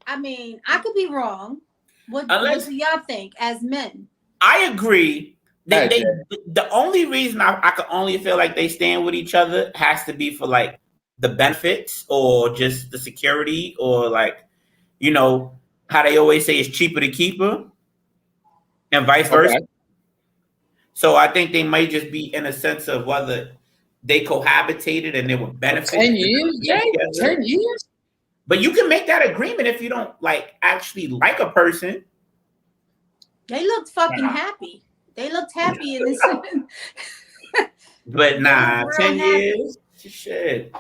I mean, I could be wrong. What do y'all think as men? I agree. The only reason I could only feel like they stand with each other has to be for like the benefits or just the security, or like, how they always say it's cheaper to keep her and vice versa. So I think they might just be in a sense of whether they cohabitated and there were benefits. 10 years, Jay? 10 years? But you can make that agreement if you don't actually like a person. They looked fucking happy. They looked happy in this. But nah, 10 years, shit.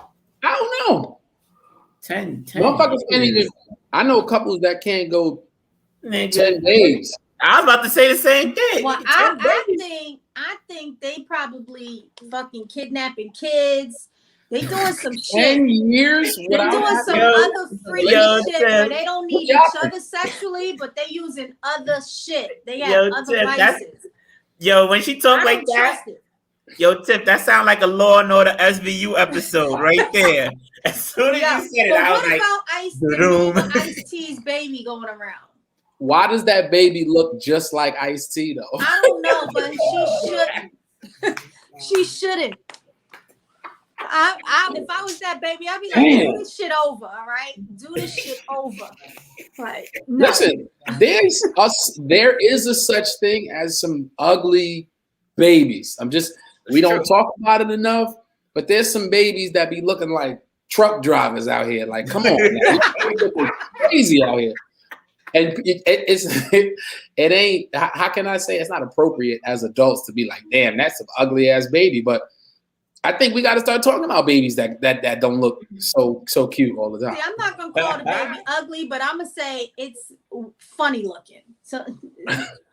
I don't know. 10 motherfuckers can't even. I know couples that can't go 10 days. I was about to say the same thing. Well, I think they probably fucking kidnapping kids. They doing some shit. 10 years? They doing some other freaky shit where they don't need each other sexually, but they using other shit. They have other vices. When she talk like that, Tip, that sound like a Law and Order SVU episode right there. As soon as you said it, I was like, what about Ice-T's baby going around? Why does that baby look just like Ice-T though? I don't know, but she shouldn't. She shouldn't. If I was that baby, I'd be like, do this shit over, all right? Do this shit over. Like, no. Listen, there is a such thing as some ugly babies. We don't talk about it enough, but there's some babies that be looking like truck drivers out here. Like, come on, man. Crazy out here. And it ain't, how can I say it's not appropriate as adults to be like, damn, that's an ugly ass baby. But I think we got to start talking about babies that don't look so cute all the time. See, I'm not going to call the baby ugly, but I'm going to say it's funny looking. So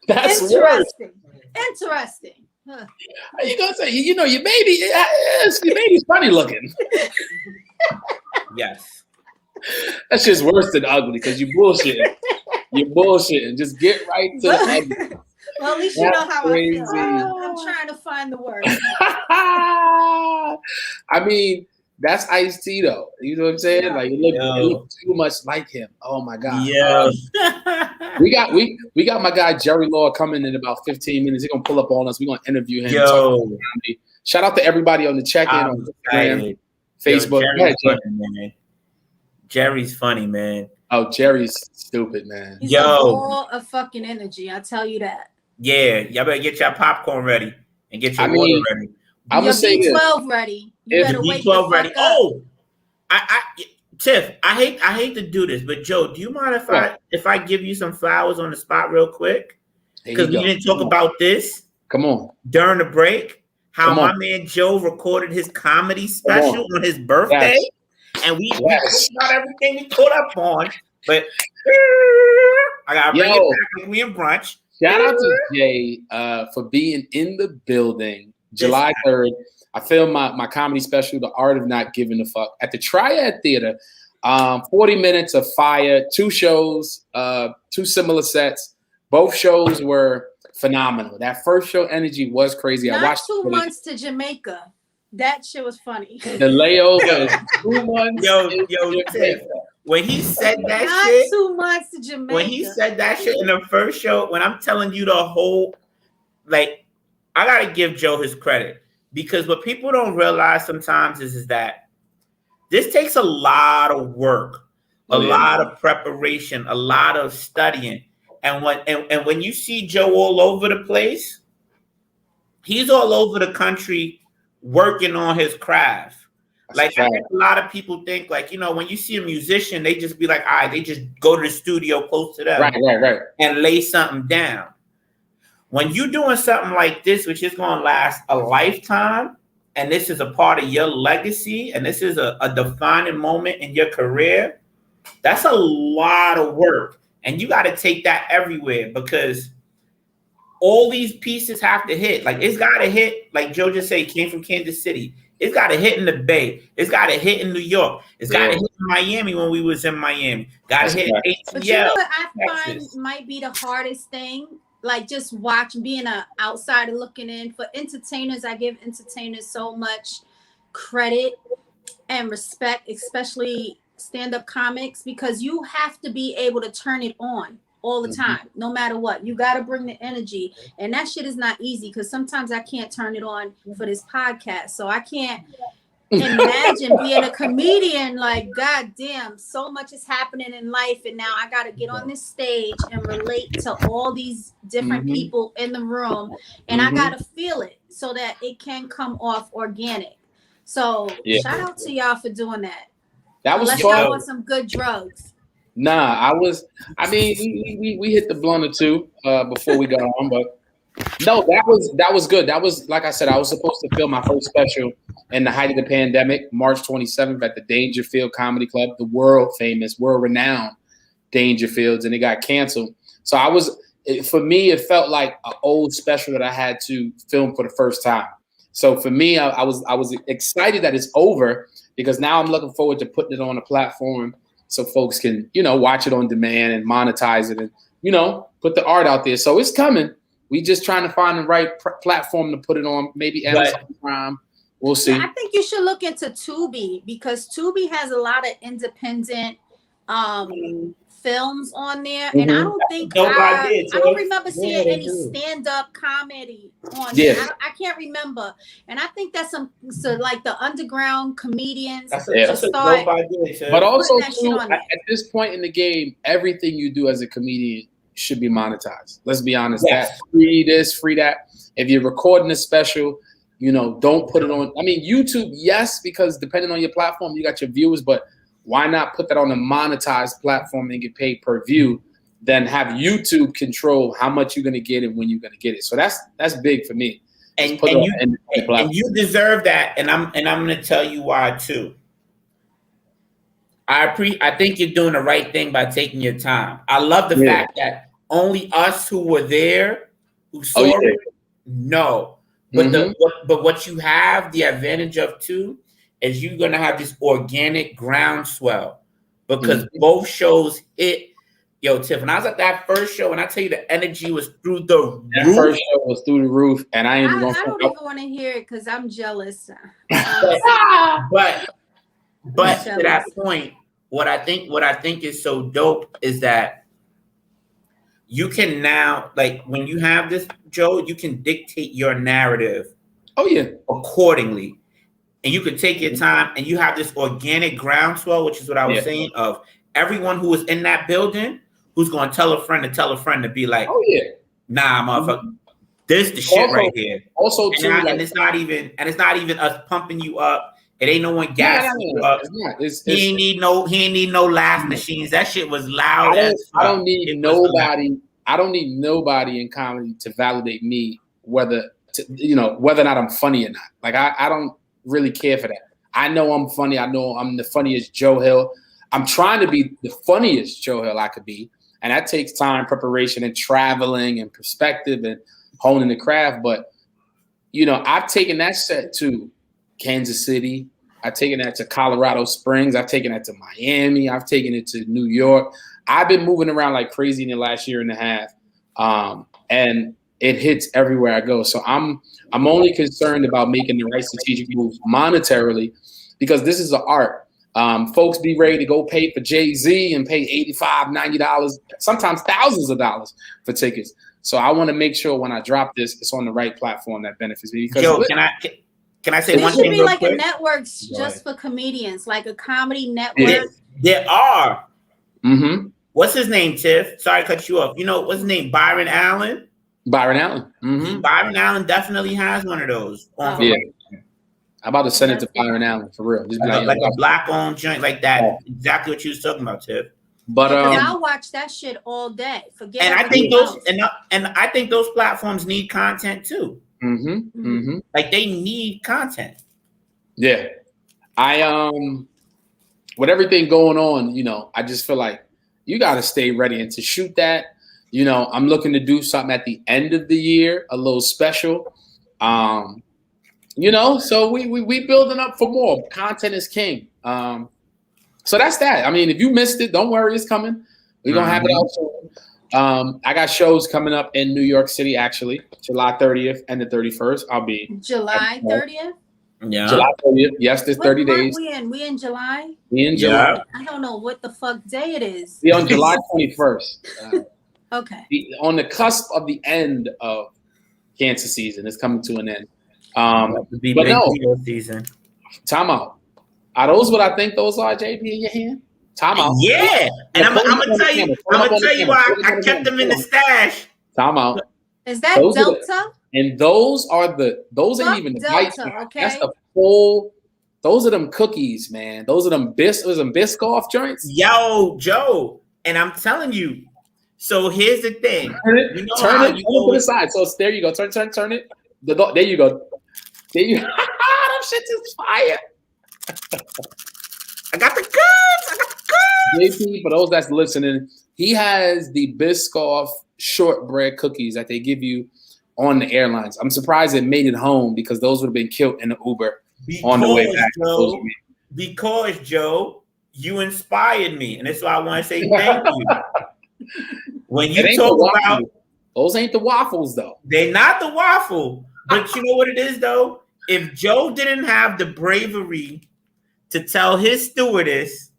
that's interesting. Interesting. Huh. How you going to say, your baby's funny looking. Yes. That's just worse than ugly because you bullshitting. You're bullshitting. Just get right to the ugly. Well, at least you know how I feel. I'm trying to find the word. I mean, that's Ice-T though. You know what I'm saying? Like you look too much like him. Oh my God. Yeah. We got my guy Jerry Law coming in about 15 minutes. He's gonna pull up on us. We're gonna interview him. Shout out to everybody on the check-in on Instagram, Facebook. Jerry's funny, man. Oh, Jerry's stupid, man. He's a ball of fucking energy. I'll tell you that. Yeah, y'all better get your popcorn ready and get your water ready. I'm gonna say B12 ready. You better wake the fuck ready. up. Oh, Tiff, I hate to do this, but Joe, do you mind if I give you some flowers on the spot real quick? Because we didn't talk about this. Come on. During the break, how my man Joe recorded his comedy special on his birthday. Yes. And we talked about everything we caught up on, but I gotta bring it back when we in brunch. Shout out to Jay for being in the building July 3rd. I filmed my comedy special, The Art of Not Giving a Fuck, at the Triad Theater. 40 minutes of fire, 2 shows, 2 similar sets. Both shows were phenomenal. That first show energy was crazy. Not I watched 2 months to Jamaica. That shit was funny. The layover is 2 months. Yo, when he said that Not shit, 2 months to Jamaica. When he said that shit in the first show, when I'm telling you the whole, like, I gotta give Joe his credit, because what people don't realize sometimes is that this takes a lot of work, a lot of preparation, a lot of studying, and when you see Joe all over the place, he's all over the country working on his craft. Like, I think a lot of people think, like, when you see a musician, they just be like, all right, they just go to the studio close to them. Right. And lay something down. When you're doing something like this, which is going to last a lifetime, and this is a part of your legacy, and this is a defining moment in your career, that's a lot of work. And you got to take that everywhere, because all these pieces have to hit. Like, it's got to hit, like Joe just said, he came from Kansas City. It's got to hit in the Bay. It's got to hit in New York. It's got to hit in Miami when we was in Miami. Got to hit in ATL. But you know what I find might be the hardest thing? Like, just being an outsider looking in. For entertainers, I give entertainers so much credit and respect, especially stand-up comics, because you have to be able to turn it on all the time, no matter what. You got to bring the energy, and that shit is not easy, because sometimes I can't turn it on for this podcast, so I can't imagine being a comedian. Like, god damn, so much is happening in life, and now I got to get on this stage and relate to all these different people in the room, and I got to feel it so that it can come off organic. So shout out to y'all for doing that. That was fun. Y'all want some good drugs. Nah, we hit the blunt or two before we got on, but No, that was good. That was, like I said, I was supposed to film my first special in the height of the pandemic, March 27th at the Dangerfield Comedy Club, the world famous, world renowned Dangerfields, and it got canceled. So for me, it felt like an old special that I had to film for the first time. So for me, I was excited that it's over because now I'm looking forward to putting it on a platform so folks can, watch it on demand and monetize it and, put the art out there. So it's coming. We just trying to find the right platform to put it on. Maybe Amazon Prime. We'll see. Yeah, I think you should look into Tubi because Tubi has a lot of independent films on there, and I don't think I don't remember seeing any stand-up comedy on there. I can't remember, and I think that's some like the underground comedians. But also too, at this point in the game, everything you do as a comedian should be monetized. Let's be honest. That free this, free that. If you're recording a special, don't put it on. I mean, YouTube, yes, because depending on your platform, you got your viewers, but why not put that on a monetized platform and get paid per view? Then have YouTube control how much you're gonna get and when you're gonna get it. So that's big for me. And you deserve that. And I'm gonna tell you why too. I think you're doing the right thing by taking your time. I love the fact that only us who were there, who saw it, know. But but what you have the advantage of too is you're gonna have this organic groundswell because both shows hit. Yo, Tiff, when I was at that first show, and I tell you the energy was through the roof. That first show was through the roof, and I don't even want to hear it because I'm jealous. But to that point, what I think is so dope is that you can now, like when you have this, Joe, you can dictate your narrative. Accordingly. And you can take your time and you have this organic groundswell, which is what I was saying, of everyone who was in that building who's going to tell a friend to be like, nah, motherfucker, this the shit right here. Also, too, and it's not even us pumping you up. It ain't no one gassing you up. He ain't need no laugh machines. That shit was loud as fuck. I don't need nobody in comedy to validate me whether or not I'm funny or not. Like I don't really care for that. I know I'm funny. I know I'm the funniest Joe Hill. I'm trying to be the funniest Joe Hill I could be. And that takes time, preparation, and traveling and perspective and honing the craft. But, I've taken that set to Kansas City. I've taken that to Colorado Springs. I've taken that to Miami. I've taken it to New York. I've been moving around like crazy in the last year and a half. And it hits everywhere I go. So I'm only concerned about making the right strategic moves monetarily because this is an art. Folks be ready to go pay for Jay-Z and pay $85, $90, sometimes thousands of dollars for tickets. So I want to make sure when I drop this, it's on the right platform that benefits me. Because Joe, can I say one thing? It should be like a network just for comedians, like a comedy network. There are. Mm-hmm. What's his name, Tiff? Sorry to cut you off. What's his name? Byron Allen? Byron Allen. Mm-hmm. Byron Allen definitely has one of those. I'm about to send it to Byron Allen for real. Just like a black-owned joint like that. Yeah. Exactly what you was talking about, Tiff. But I'll watch that shit all day. I think those platforms need content too. Mm-hmm. Mm-hmm. Like they need content. Yeah. With everything going on, I just feel like you got to stay ready. And to shoot that, I'm looking to do something at the end of the year, a little special. So we building up for more. Content is king. So that's that. I mean, if you missed it, don't worry, it's coming. We're going to have it out soon. I got shows coming up in New York City, actually, July 30th and the 31st. I'll be. July 30th? Yeah. July 30th. Yes, there's 30 days. We in July? We in July. I don't know what the fuck day it is. We on July 21st. Okay. On the cusp of the end of cancer season. It's coming to an end. But no. Season. Time out. Are those what I think those are, JP, in your hand? Time out. Yeah. And I'm gonna tell you why I kept them in the stash. Time out. Is that those Delta? And those ain't even the bites. Okay. That's the full. Those are them cookies, man. Those are them Biscoff joints. Yo, Joe. And I'm telling you, So here's the thing. Turn it, You know turn how it, you to the side. So there you go. Turn it. There you go. There you. That shit is fire. I got the goods. JP, for those that's listening, he has the Biscoff shortbread cookies that they give you on the airlines. I'm surprised it made it home because those would have been killed in the Uber on the way back. Because Joe, you inspired me, and that's why I want to say thank you. When you talk about those ain't the waffles though. They're not the waffle, but you know what it is though? If Joe didn't have the bravery to tell his stewardess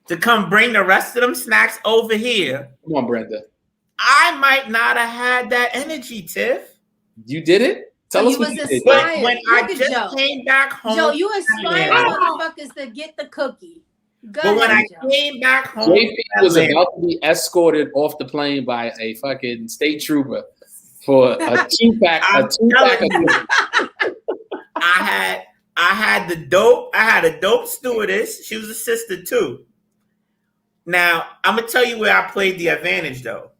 to come bring the rest of them snacks over here, come on, Brenda, I might not have had that energy, Tiff. You did it? Tell us what you did. But when I just came back home, Joe, you inspired motherfuckers to get the cookie. But when I came back home, JP was about to be escorted off the plane by a fucking state trooper for a two-pack. I had a dope stewardess. She was a sister too. Now I'm gonna tell you where I played the advantage though.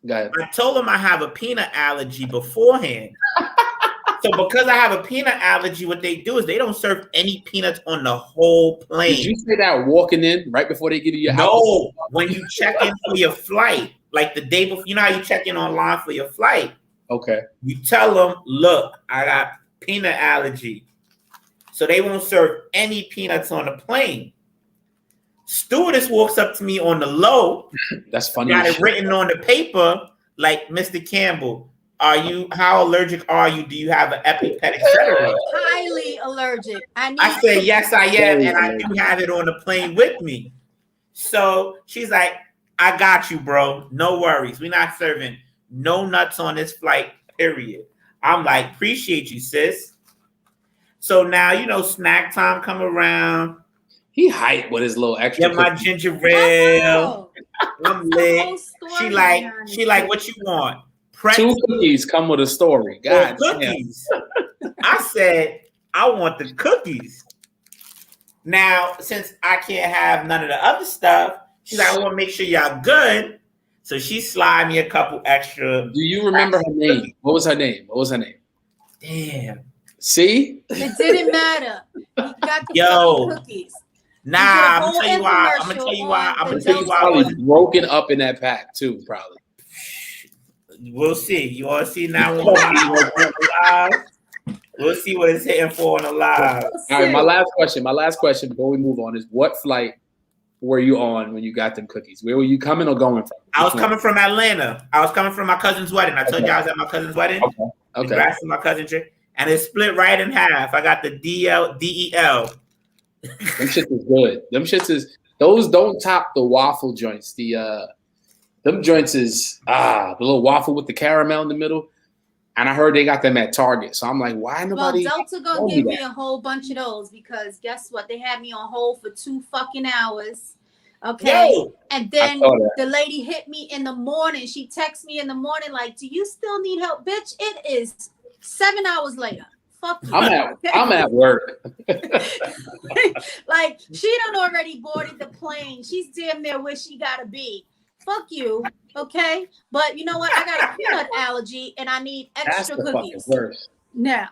Go ahead. I told them I have a peanut allergy beforehand. So because I have a peanut allergy, what they do is they don't serve any peanuts on the whole plane. Did you say that walking in right before they give you your house? No, when you check in for your flight, like the day before, you know how you check in online for your flight? Okay. You tell them, look, I got peanut allergy. So they won't serve any peanuts on the plane. Stewardess walks up to me on the low. That's funny. Got it written on the paper, like, Mr. Campbell, how allergic are you? Do you have an EpiPen, etc.? Highly allergic. I said, yes, I am, and I do have it on the plane with me. So she's like, I got you, bro. No worries. We're not serving no nuts on this flight, period. I'm like, appreciate you, sis. So now, snack time come around. He hyped with his little extra. Get my ginger ale. I'm lit. She like, what you want? Two cookies come with a story. God, cookies. I said, I want the cookies. Now, since I can't have none of the other stuff, she's like, I want to make sure y'all good. So she slide me a couple extra. Do you remember her name? What was her name? Damn. See? It didn't matter. You got the cookies. Nah, I'm gonna tell you why. I was broken up in that pack too, probably. We'll see. You want to see now? We'll see what it's hitting for on the live. All right, my last question before we move on is what flight were you on when you got them cookies? Where were you coming or going from? I was coming from Atlanta. I was coming from my cousin's wedding. I told you I was at my cousin's wedding. Okay. Congrats to my cousin chick. And it's split right in half. I got the DEL. Them shits is good. Those don't top the waffle joints. Them joints is the little waffle with the caramel in the middle. And I heard they got them at Target. So I'm like, why nobody? Well, Delta gonna give me a whole bunch of those because guess what? They had me on hold for 2 fucking hours. Okay. Yo, and then the lady hit me in the morning. She texted me in the morning, like, do you still need help? Bitch, it is 7 hours later. Fuck you. I'm at work. Like, she done already boarded the plane. She's damn near where she gotta be. Fuck you. Okay. But you know what? I got a peanut allergy and I need extra cookies. Now.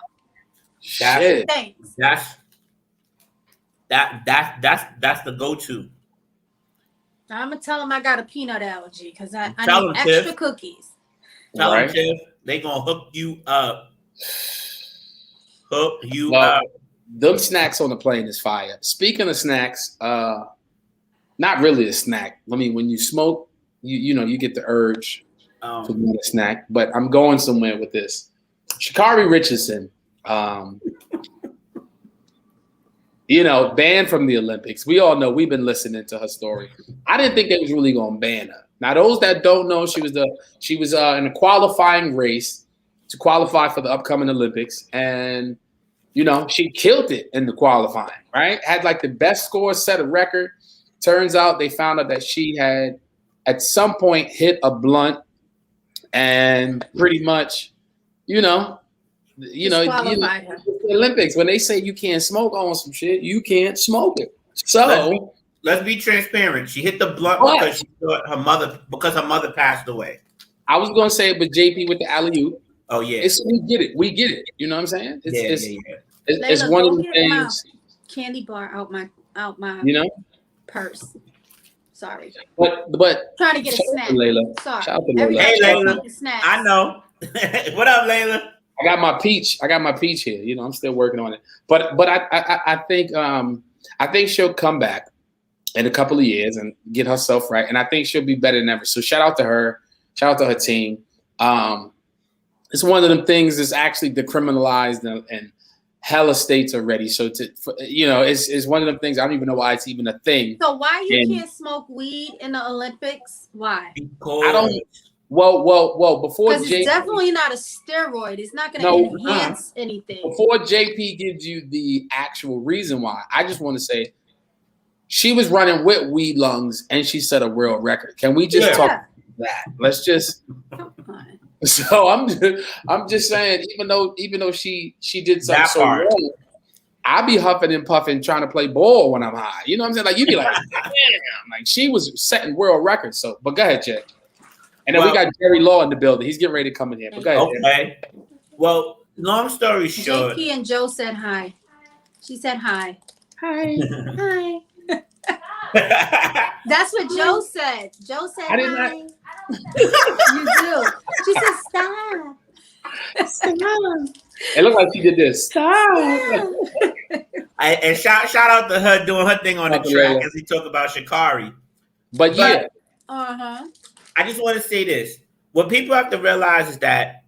Shit. Thanks. That's the go-to. I'm gonna tell them I got a peanut allergy because I need extra cookies. Tell them, Tiff, they gonna hook you up. Them snacks on the plane is fire. Speaking of snacks, not really a snack. I mean, when you smoke, you get the urge to eat a snack. But I'm going somewhere with this. Sha'Carri Richardson, banned from the Olympics. We all know, we've been listening to her story. I didn't think they was really going to ban her. Now, those that don't know, she was in a qualifying race to qualify for the upcoming Olympics. And, she killed it in the qualifying, right? Had like the best score, set a record. Turns out they found out that she had at some point hit a blunt and pretty much, the Olympics, when they say you can't smoke on some shit, you can't smoke it. So let's be transparent. She hit the blunt because she thought her mother passed away. I was gonna say it, but JP with the alley-oop. Oh yeah, we get it. We get it. You know what I'm saying? It's Layla, one of go the get things. my candy bar out my you know purse. Sorry. But trying to get a snack. Layla. Sorry. Shout out to Layla. Hey Layla. I know. What up, Layla? I got my peach here. You know, I'm still working on it. But I think she'll come back in a couple of years and get herself right. And I think she'll be better than ever. So shout out to her. Shout out to her team. It's one of them things that's actually decriminalized and hella states already. So it's one of them things. I don't even know why it's even a thing. So why you can't smoke weed in the Olympics? Why? Because I don't. Well. Before because it's definitely not a steroid. It's not going to enhance anything. Before JP gives you the actual reason why, I just want to say she was running with weed lungs and she set a world record. Can we just talk about that? Let's just. So I'm just saying, even though she did something so wrong, I be huffing and puffing trying to play ball when I'm high. You know what I'm saying? Like you be like, damn, like she was setting world records. So, but go ahead, Jay. And then we got Jerry Law in the building. He's getting ready to come in here. But go ahead. Okay. Well, long story short, JP and Joe said hi. She said hi. Hi. Hi. That's what Joe said. Joe said hi. You do. She said stop. Stop. It looked like she did this. Stop. And shout out to her doing her thing on the track as we talk about Sha'Carri. But yeah. I just want to say this. What people have to realize is that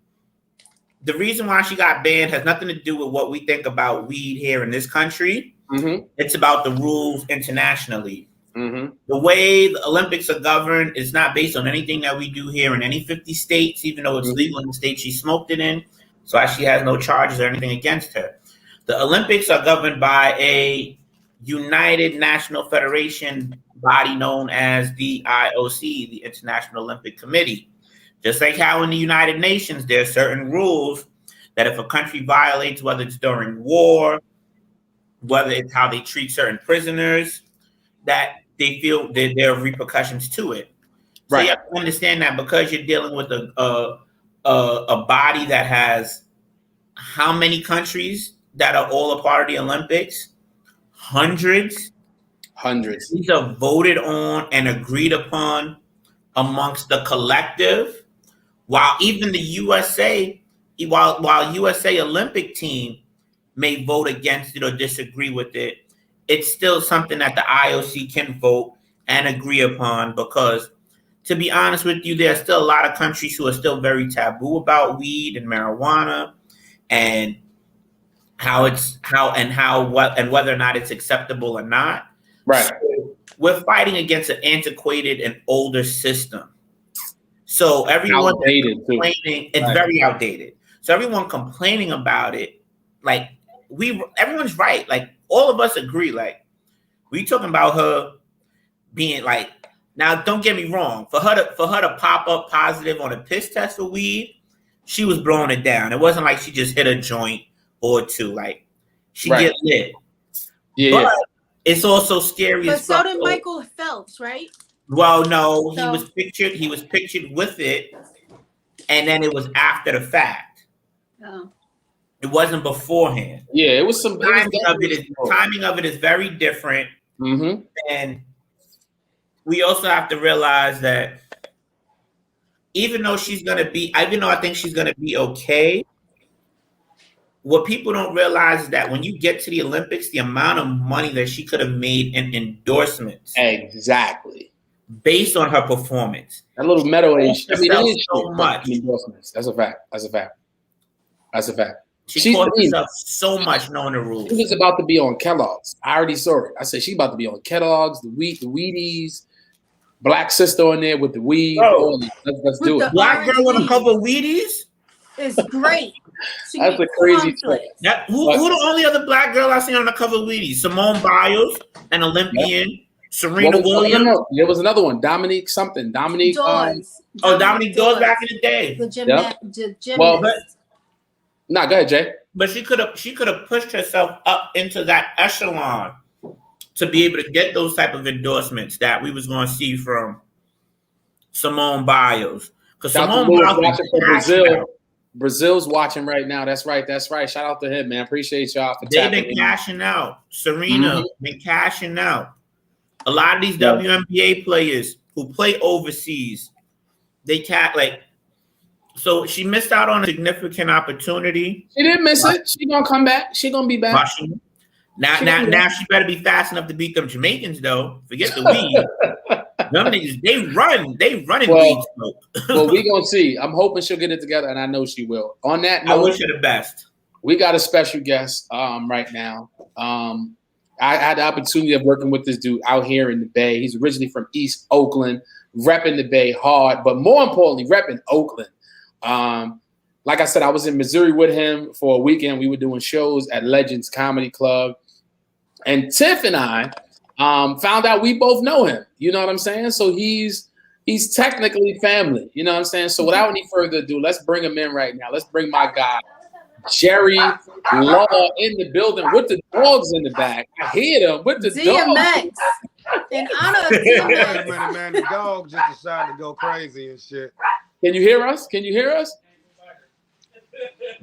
the reason why she got banned has nothing to do with what we think about weed here in this country. Mm-hmm. It's about the rules internationally. Mm-hmm. The way the Olympics are governed is not based on anything that we do here in any 50 states, even though it's legal in the state she smoked it in. So she has no charges or anything against her. The Olympics are governed by a United National Federation body known as the IOC, the International Olympic Committee. Just like how in the United Nations, there are certain rules that if a country violates, whether it's during war, whether it's how they treat certain prisoners, that they feel that there are repercussions to it. So you have to understand that because you're dealing with a body that has how many countries that are all a part of the Olympics? Hundreds. These are voted on and agreed upon amongst the collective. While even the USA, while USA Olympic team may vote against it or disagree with it, it's still something that the IOC can vote and agree upon because, to be honest with you, there are still a lot of countries who are still very taboo about weed and marijuana and whether or not it's acceptable or not. Right. So we're fighting against an antiquated and older system. So everyone complaining, it's very outdated. So everyone complaining about it, like everyone's right. Like all of us agree. Like we talking about her being like, now don't get me wrong. For her to pop up positive on a piss test for weed, she was blowing it down. It wasn't like she just hit a joint or two. Like she get lit. Yeah. But it's also scary. But so did Michael Phelps, right? Well, no, he was pictured with it, and then it was after the fact. Oh. It wasn't beforehand. Yeah, it was some timing of it is very different. Mm-hmm. And we also have to realize that even though I think she's gonna be okay, what people don't realize is that when you get to the Olympics, the amount of money that she could have made in endorsements. Exactly. Based on her performance. That little medal age. I mean, it is so much. Endorsements. That's a fact. She cost herself so much knowing the rules. She was about to be on Kellogg's. I already saw it. I said she's about to be on Kellogg's, the Wheaties, Black Sister on there with the weed. Let's do it. Black girl on a couple of Wheaties? It's great. That's a crazy story. Who the only other black girl I seen on the cover of Wheaties? Simone Biles, an Olympian. Yep. Serena Williams. No. There was another one. Dominique something. Dominique Dawes. Dominique Dawes back in the day. The gymnast. Go ahead, Jay. But she could have pushed herself up into that echelon to be able to get those type of endorsements that we was going to see from Simone Biles. Because Simone Biles watching from Brazil. Brazil's watching right now. That's right. Shout out to him, man. Appreciate y'all for They've been cashing out. Serena been cashing out. A lot of these WNBA players who play overseas, they so she missed out on a significant opportunity. She didn't miss it. She gonna come back. She gonna be back. Now she better be fast enough to beat them Jamaicans though. Forget the weed. Them niggas, they run in weed smoke. Well, we gonna see. I'm hoping she'll get it together, and I know she will. On that note, I wish her the best. We got a special guest right now. I had the opportunity of working with this dude out here in the Bay. He's originally from East Oakland, repping the Bay hard, but more importantly, repping Oakland. Like I said, I was in Missouri with him for a weekend. We were doing shows at Legends Comedy Club. And Tiff and I found out we both know him. You know what I'm saying? So he's technically family. You know what I'm saying? So without any further ado, let's bring him in right now. Let's bring my guy, Jerry Law, in the building with the dogs in the back. I hear them with the DMX. In honor of DMX. Man, the dog just decided to go crazy and shit. Can you hear us? Can you hear us?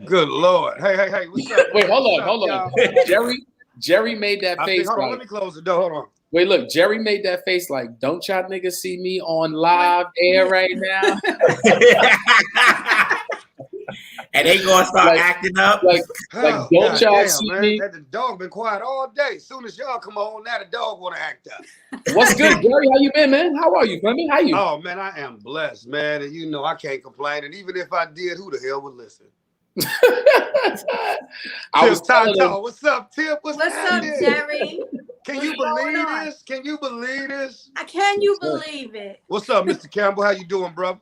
Good Lord. Hey, what's up? Wait, hold on. Jerry made that face. Hold on, let me close the door. Hold on. Wait, look, Jerry made that face like, don't y'all niggas see me on live air right now? And they gonna start acting up. Don't y'all see me? The dog been quiet all day. As soon as y'all come on, now the dog want to act up. What's good, Jerry? How you been, man? How are you, Clement? How you? Oh, man, I am blessed, man. And you know I can't complain. And even if I did, who the hell would listen? What's up, Tip? What's up, Jerry? Can you believe this? Can you believe this? Can you believe it? What's up, Mr. Campbell? How you doing, bro?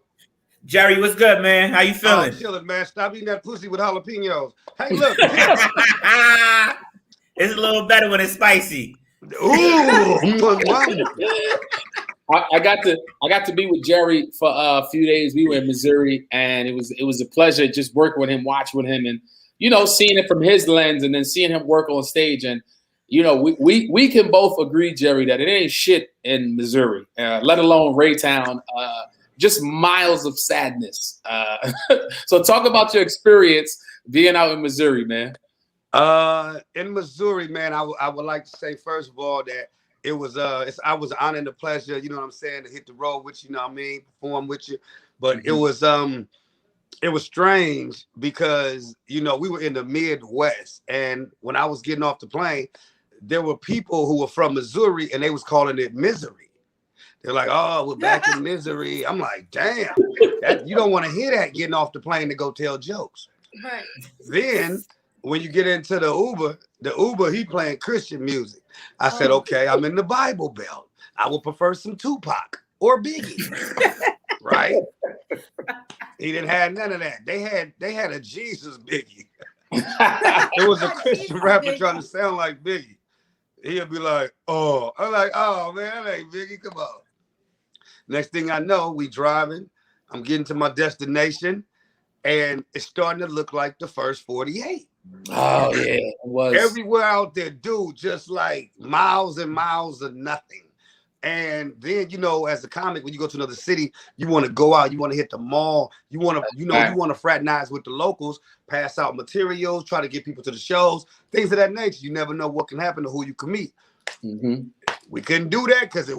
Jerry, what's good, man? How you feeling? I'm chilling, man. Stop eating that pussy with jalapenos. Hey, look. It's a little better when it's spicy. Ooh. I got to be with Jerry for a few days. We were in Missouri, and it was a pleasure just working with him, watching with him, and seeing it from his lens, and then seeing him work on stage. And we can both agree, Jerry, that it ain't shit in Missouri, let alone Raytown. Just miles of sadness. So talk about your experience being out in Missouri, man. In Missouri, man, I would like to say first of all that it was I was honored and a pleasure, you know what I'm saying, to hit the road with you, know what I mean, perform with you. But it was strange because we were in the Midwest, and when I was getting off the plane, there were people who were from Missouri and they was calling it misery. They're like, oh, we're back in misery. I'm like, damn, you don't want to hear that getting off the plane to go tell jokes. Right. Then when you get into the Uber, he playing Christian music. I said, okay, I'm in the Bible Belt. I would prefer some Tupac or Biggie. Right? He didn't have none of that. They had a Jesus Biggie. It was a Christian rapper trying to sound like Biggie. He'll be like, oh. I'm like, oh, man, that ain't Biggie. Come on. Next thing I know, we driving. I'm getting to my destination, and it's starting to look like the first 48. Oh, yeah, it was. Everywhere out there, dude, just like miles and miles of nothing. And then, as a comic, when you go to another city, you want to go out, you want to hit the mall, you want to, you want to fraternize with the locals, pass out materials, try to get people to the shows, things of that nature. You never know what can happen to who you can meet. Mm-hmm. We couldn't do that because it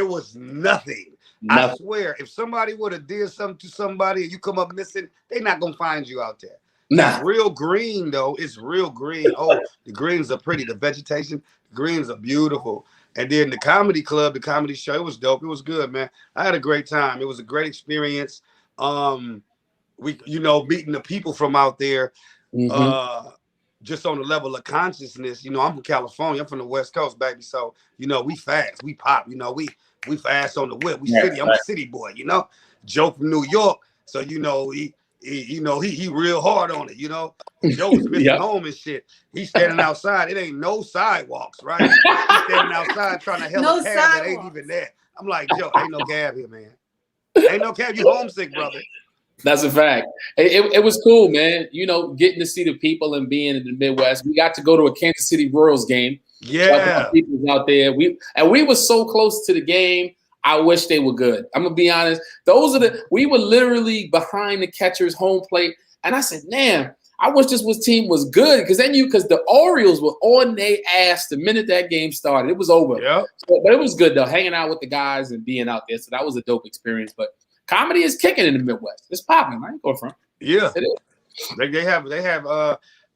was nothing. I swear, if somebody would have did something to somebody and you come up missing, they're not gonna find you out there. Nah. It's real green though. It's real green. Oh, the greens are pretty. The vegetation, the greens are beautiful. And then the comedy club, the comedy show, it was dope. It was good, man. I had a great time. It was a great experience. Meeting the people from out there. Mm-hmm. Just on the level of consciousness, I'm from California. I'm from the West Coast, baby. So, we fast, we pop, we fast on the whip. We city. I'm a city boy, Joe from New York. So, he real hard on it, Joe was missing home and shit. He's standing outside. It ain't no sidewalks, right? He's standing outside trying to help a cab that ain't even there. I'm like, Joe, ain't no cab here, man. Ain't no cab. You homesick, brother. That's a fact. It was cool, man. You know, getting to see the people and being in the Midwest. We got to go to a Kansas City Royals game. Yeah. People out there. We were so close to the game. I wish they were good. I'm gonna be honest. We were literally behind the catcher's home plate, and I said, "Damn, I wish this team was good." Because the Orioles were on their ass the minute that game started. It was over. Yeah. But it was good though, hanging out with the guys and being out there. So that was a dope experience. But comedy is kicking in the Midwest. It's popping. I ain't going from. Yeah. It is. They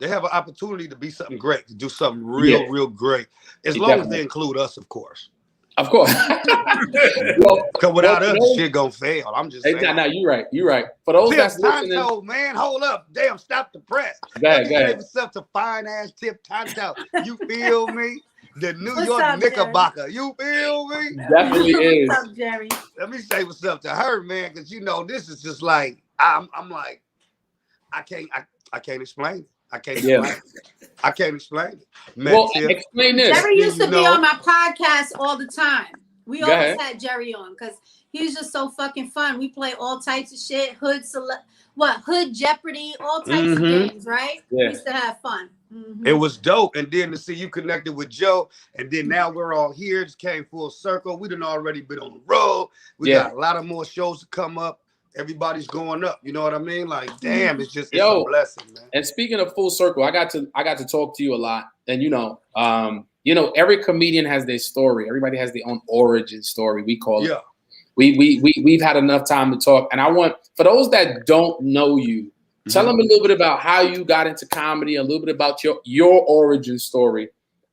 have an opportunity to be something great, to do something real great, as long as they include us, of course. Of course. Because without us, shit gonna fail. I'm just saying. No, you're right. You're right. For those that's listening, Tonto, man, hold up. Damn, stop the press. Go ahead. Yourself to fine ass Tip Tonto. You feel me? The New York Knickerbocker. You feel me? Definitely is. What's up, Jerry? Let me say what's up to her, man, because this is just like I'm like I can't explain it. I can't explain it. Man, well, explain this. Jerry used to be on my podcast all the time. We always had Jerry on because he was just so fucking fun. We play all types of shit, Hood Jeopardy, all types of games, right? Yeah. We used to have fun. Mm-hmm. It was dope. And then to see you connected with Joe, and then now we're all here. Just came full circle. We done already been on the road. We got a lot of more shows to come up. Everybody's going up. You know what I mean? Like, damn, it's a blessing, man. And speaking of full circle, I got to talk to you a lot. And every comedian has their story. Everybody has their own origin story. We call it. We've had enough time to talk. And I want, for those that don't know you, tell them a little bit about how you got into comedy, a little bit about your origin story,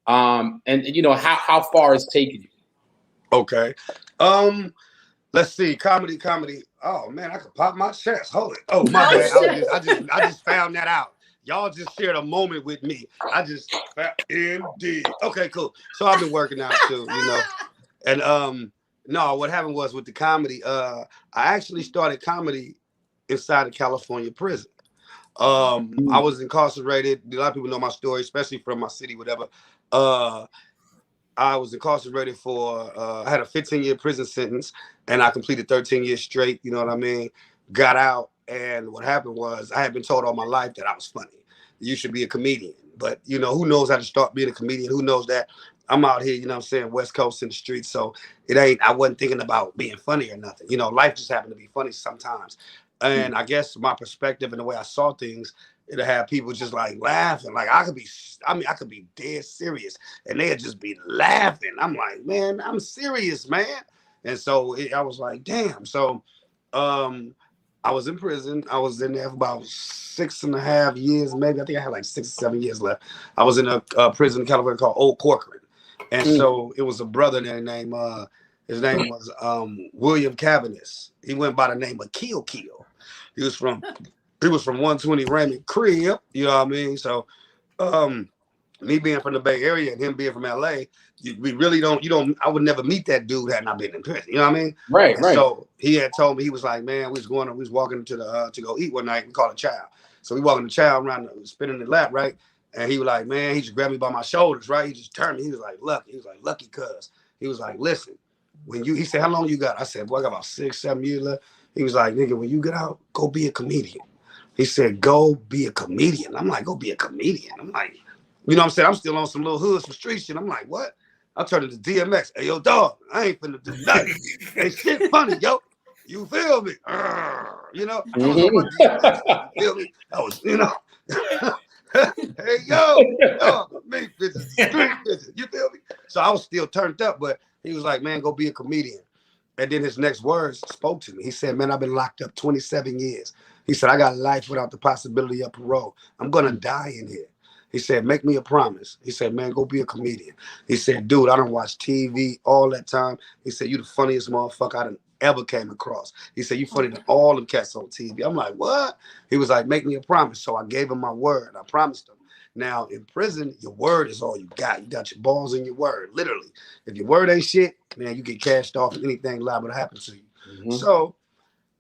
and how far it's taken you. Okay. Let's see. Comedy. Oh man, I could pop my chest. Hold it. Oh my bad. I just found that out. Y'all just shared a moment with me. Indeed. Okay, cool. So I've been working out too, And no, what happened was with the comedy, I actually started comedy inside a California prison. I was incarcerated. A lot of people know my story, especially from my city, whatever. I was incarcerated for, I had a 15-year prison sentence, and I completed 13 years straight, you know what I mean? Got out, and what happened was I had been told all my life that I was funny. You should be a comedian. But, who knows how to start being a comedian? Who knows that? I'm out here, West Coast in the streets, so I wasn't thinking about being funny or nothing. Life just happened to be funny sometimes. And I guess my perspective and the way I saw things, it'll have people just like laughing. Like I could be dead serious and they'd just be laughing. I'm like, man, I'm serious, man. And so I was like, damn. So I was in prison. I was in there for about 6.5 years, maybe. I think I had like 6 or 7 years left. I was in a prison in California called Old Corcoran. And so it was a brother there named, his name was William Cavanis. He went by the name of Kill. He was from 120 Raymond Crib, you know what I mean? So me being from the Bay Area and him being from LA, we really I would never meet that dude had not been in prison, you know what I mean? Right. So he had told me, he was like, man, we was walking to the to go eat one night. We called a child. So we walking the child around spinning the lap, right? And he was like, man, he just grabbed me by my shoulders, right? He just turned me. He was like, lucky. He was like, lucky cuz. He was like, listen, he said, how long you got? I said, boy, I got about 6-7 years left. He was like, nigga, when you get out, go be a comedian. He said, go be a comedian. I'm like, go be a comedian. I'm like, you know what I'm saying? I'm still on some little hood, some street shit. I'm like, what? I turned into DMX. Hey, yo, dog, I ain't finna do nothing. Hey, shit funny, yo. You feel me? You know? I was on my DMX. You feel me? I was, hey, yo, me, bitches, street bitches. You feel me? So I was still turned up, but he was like, man, go be a comedian. And then his next words spoke to me. He said, man, I've been locked up 27 years. He said, I got life without the possibility of parole. I'm going to die in here. He said, make me a promise. He said, man, go be a comedian. He said, dude, I don't watch TV all that time. He said, you the funniest motherfucker I done ever came across. He said, you funny than all them cats on TV. I'm like, what? He was like, make me a promise. So I gave him my word. I promised him. Now, in prison, your word is all you got. You got your balls in your word, literally. If your word ain't shit, man, you get cashed off and anything liable to happen to you. Mm-hmm. So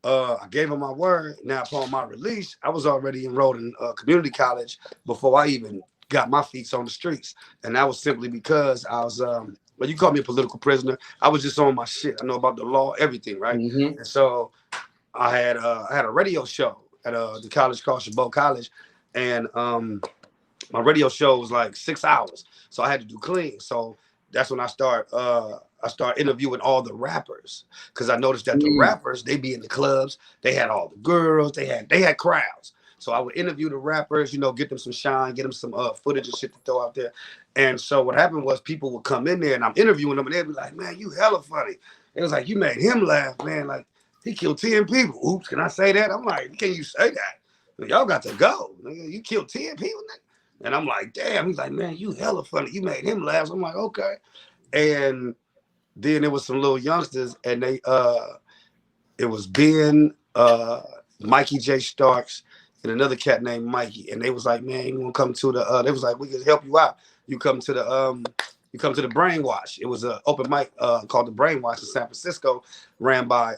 I gave him my word. Now, upon my release, I was already enrolled in community college before I even got my feet on the streets. And that was simply because I was, you call me a political prisoner. I was just on my shit. I know about the law, everything, right? Mm-hmm. And so I had a radio show at the college called Chabot College, and my radio show was like 6 hours, so I had to do clean. So that's when I start interviewing all the rappers, because I noticed that the rappers, they be in the clubs, they had all the girls, they had crowds. So I would interview the rappers, you know, get them some shine, get them some footage and shit to throw out there. And so what happened was people would come in there and I'm interviewing them and they'd be like, man, you hella funny. It was like, you made him laugh, man. Like, he killed 10 people. Oops, can I say that? I'm like, can you say that? Y'all got to go. You killed 10 people? And I'm like, damn. He's like, man, you hella funny. You made him laugh. So I'm like, okay. And then there was some little youngsters and they, it was Ben, Mikey J. Starks, and another cat named Mikey. And they was like, man, you want to come to the, they was like, we can help you out. You come to the Brainwash. It was an open mic called the Brainwash in San Francisco, ran by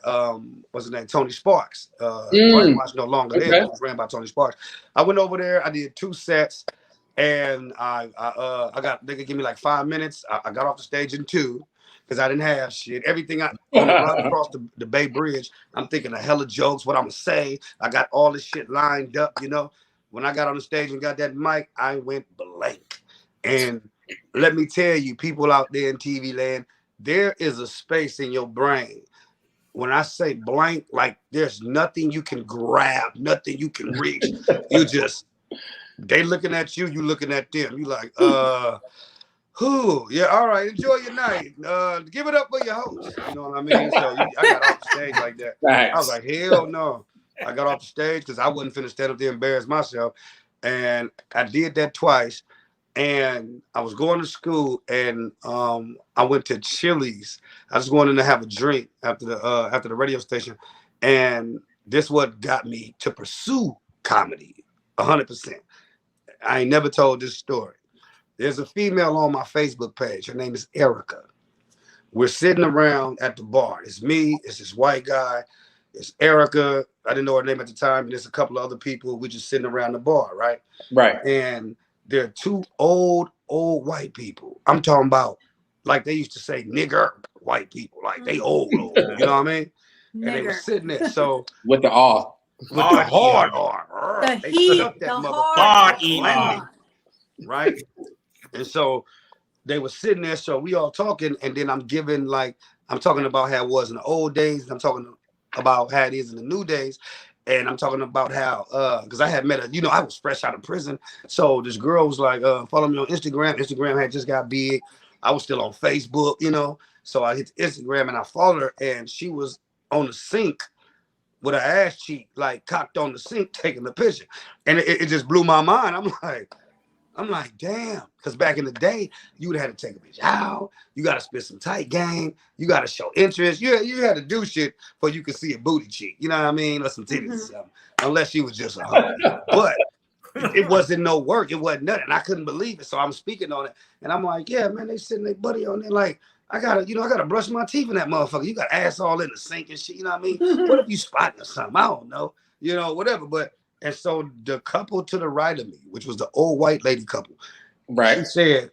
what's his name, Tony Sparks. Brainwash no longer there. It was ran by Tony Sparks. I went over there. I did 2 sets, and they could give me like 5 minutes. I got off the stage in 2 because I didn't have shit. Everything on the run across the Bay Bridge, I'm thinking of hella jokes, what I'm gonna say. I got all this shit lined up, you know. When I got on the stage and got that mic, I went blank. And let me tell you, people out there in TV land, there is a space in your brain. When I say blank, like there's nothing you can grab, nothing you can reach. You just, they looking at you, you looking at them. You like, who? Yeah, all right, enjoy your night. Give it up for your host. You know what I mean? So I got off the stage like that. Thanks. I was like, hell no. I got off the stage because I wasn't finna stand up there and embarrass myself. And I did that twice. And I was going to school, and I went to Chili's. I was going in to have a drink after the radio station, and this what got me to pursue comedy 100%. I ain't never told this story. There's a female on my Facebook page. Her name is Erica. We're sitting around at the bar. It's me. It's this white guy. It's Erica. I didn't know her name at the time. And there's a couple of other people. We're just sitting around the bar, right? Right. And there are 2 old white people. I'm talking about, like they used to say, nigger white people. Like they old. You know what I mean? Nigger. And they were sitting there. So with the R. With the hard R. The heat, the hard R. Right? And so they were sitting there. So we all talking. And then I'm talking about how it was in the old days. And I'm talking about how it is in the new days. And I'm talking about how, because I had met I was fresh out of prison. So this girl was like, follow me on Instagram. Instagram had just got big. I was still on Facebook, you know. So I hit Instagram and I followed her, and she was on the sink with her ass cheek, like cocked on the sink, taking the picture. And it just blew my mind. I'm like, damn. Because back in the day, you would have had to take a bitch out. You got to spit some tight game. You got to show interest. You had to do shit before you could see a booty cheek. You know what I mean? Or some titties or something. Unless she was just a hoe. But it wasn't no work. It wasn't nothing. I couldn't believe it. So I'm speaking on it. And I'm like, yeah, man, they sitting their buddy on there like, I gotta brush my teeth in that motherfucker. You got ass all in the sink and shit. You know what I mean? What if you spotting or something? I don't know. You know, whatever. But and so the couple to the right of me, which was the old white lady couple, right? She said,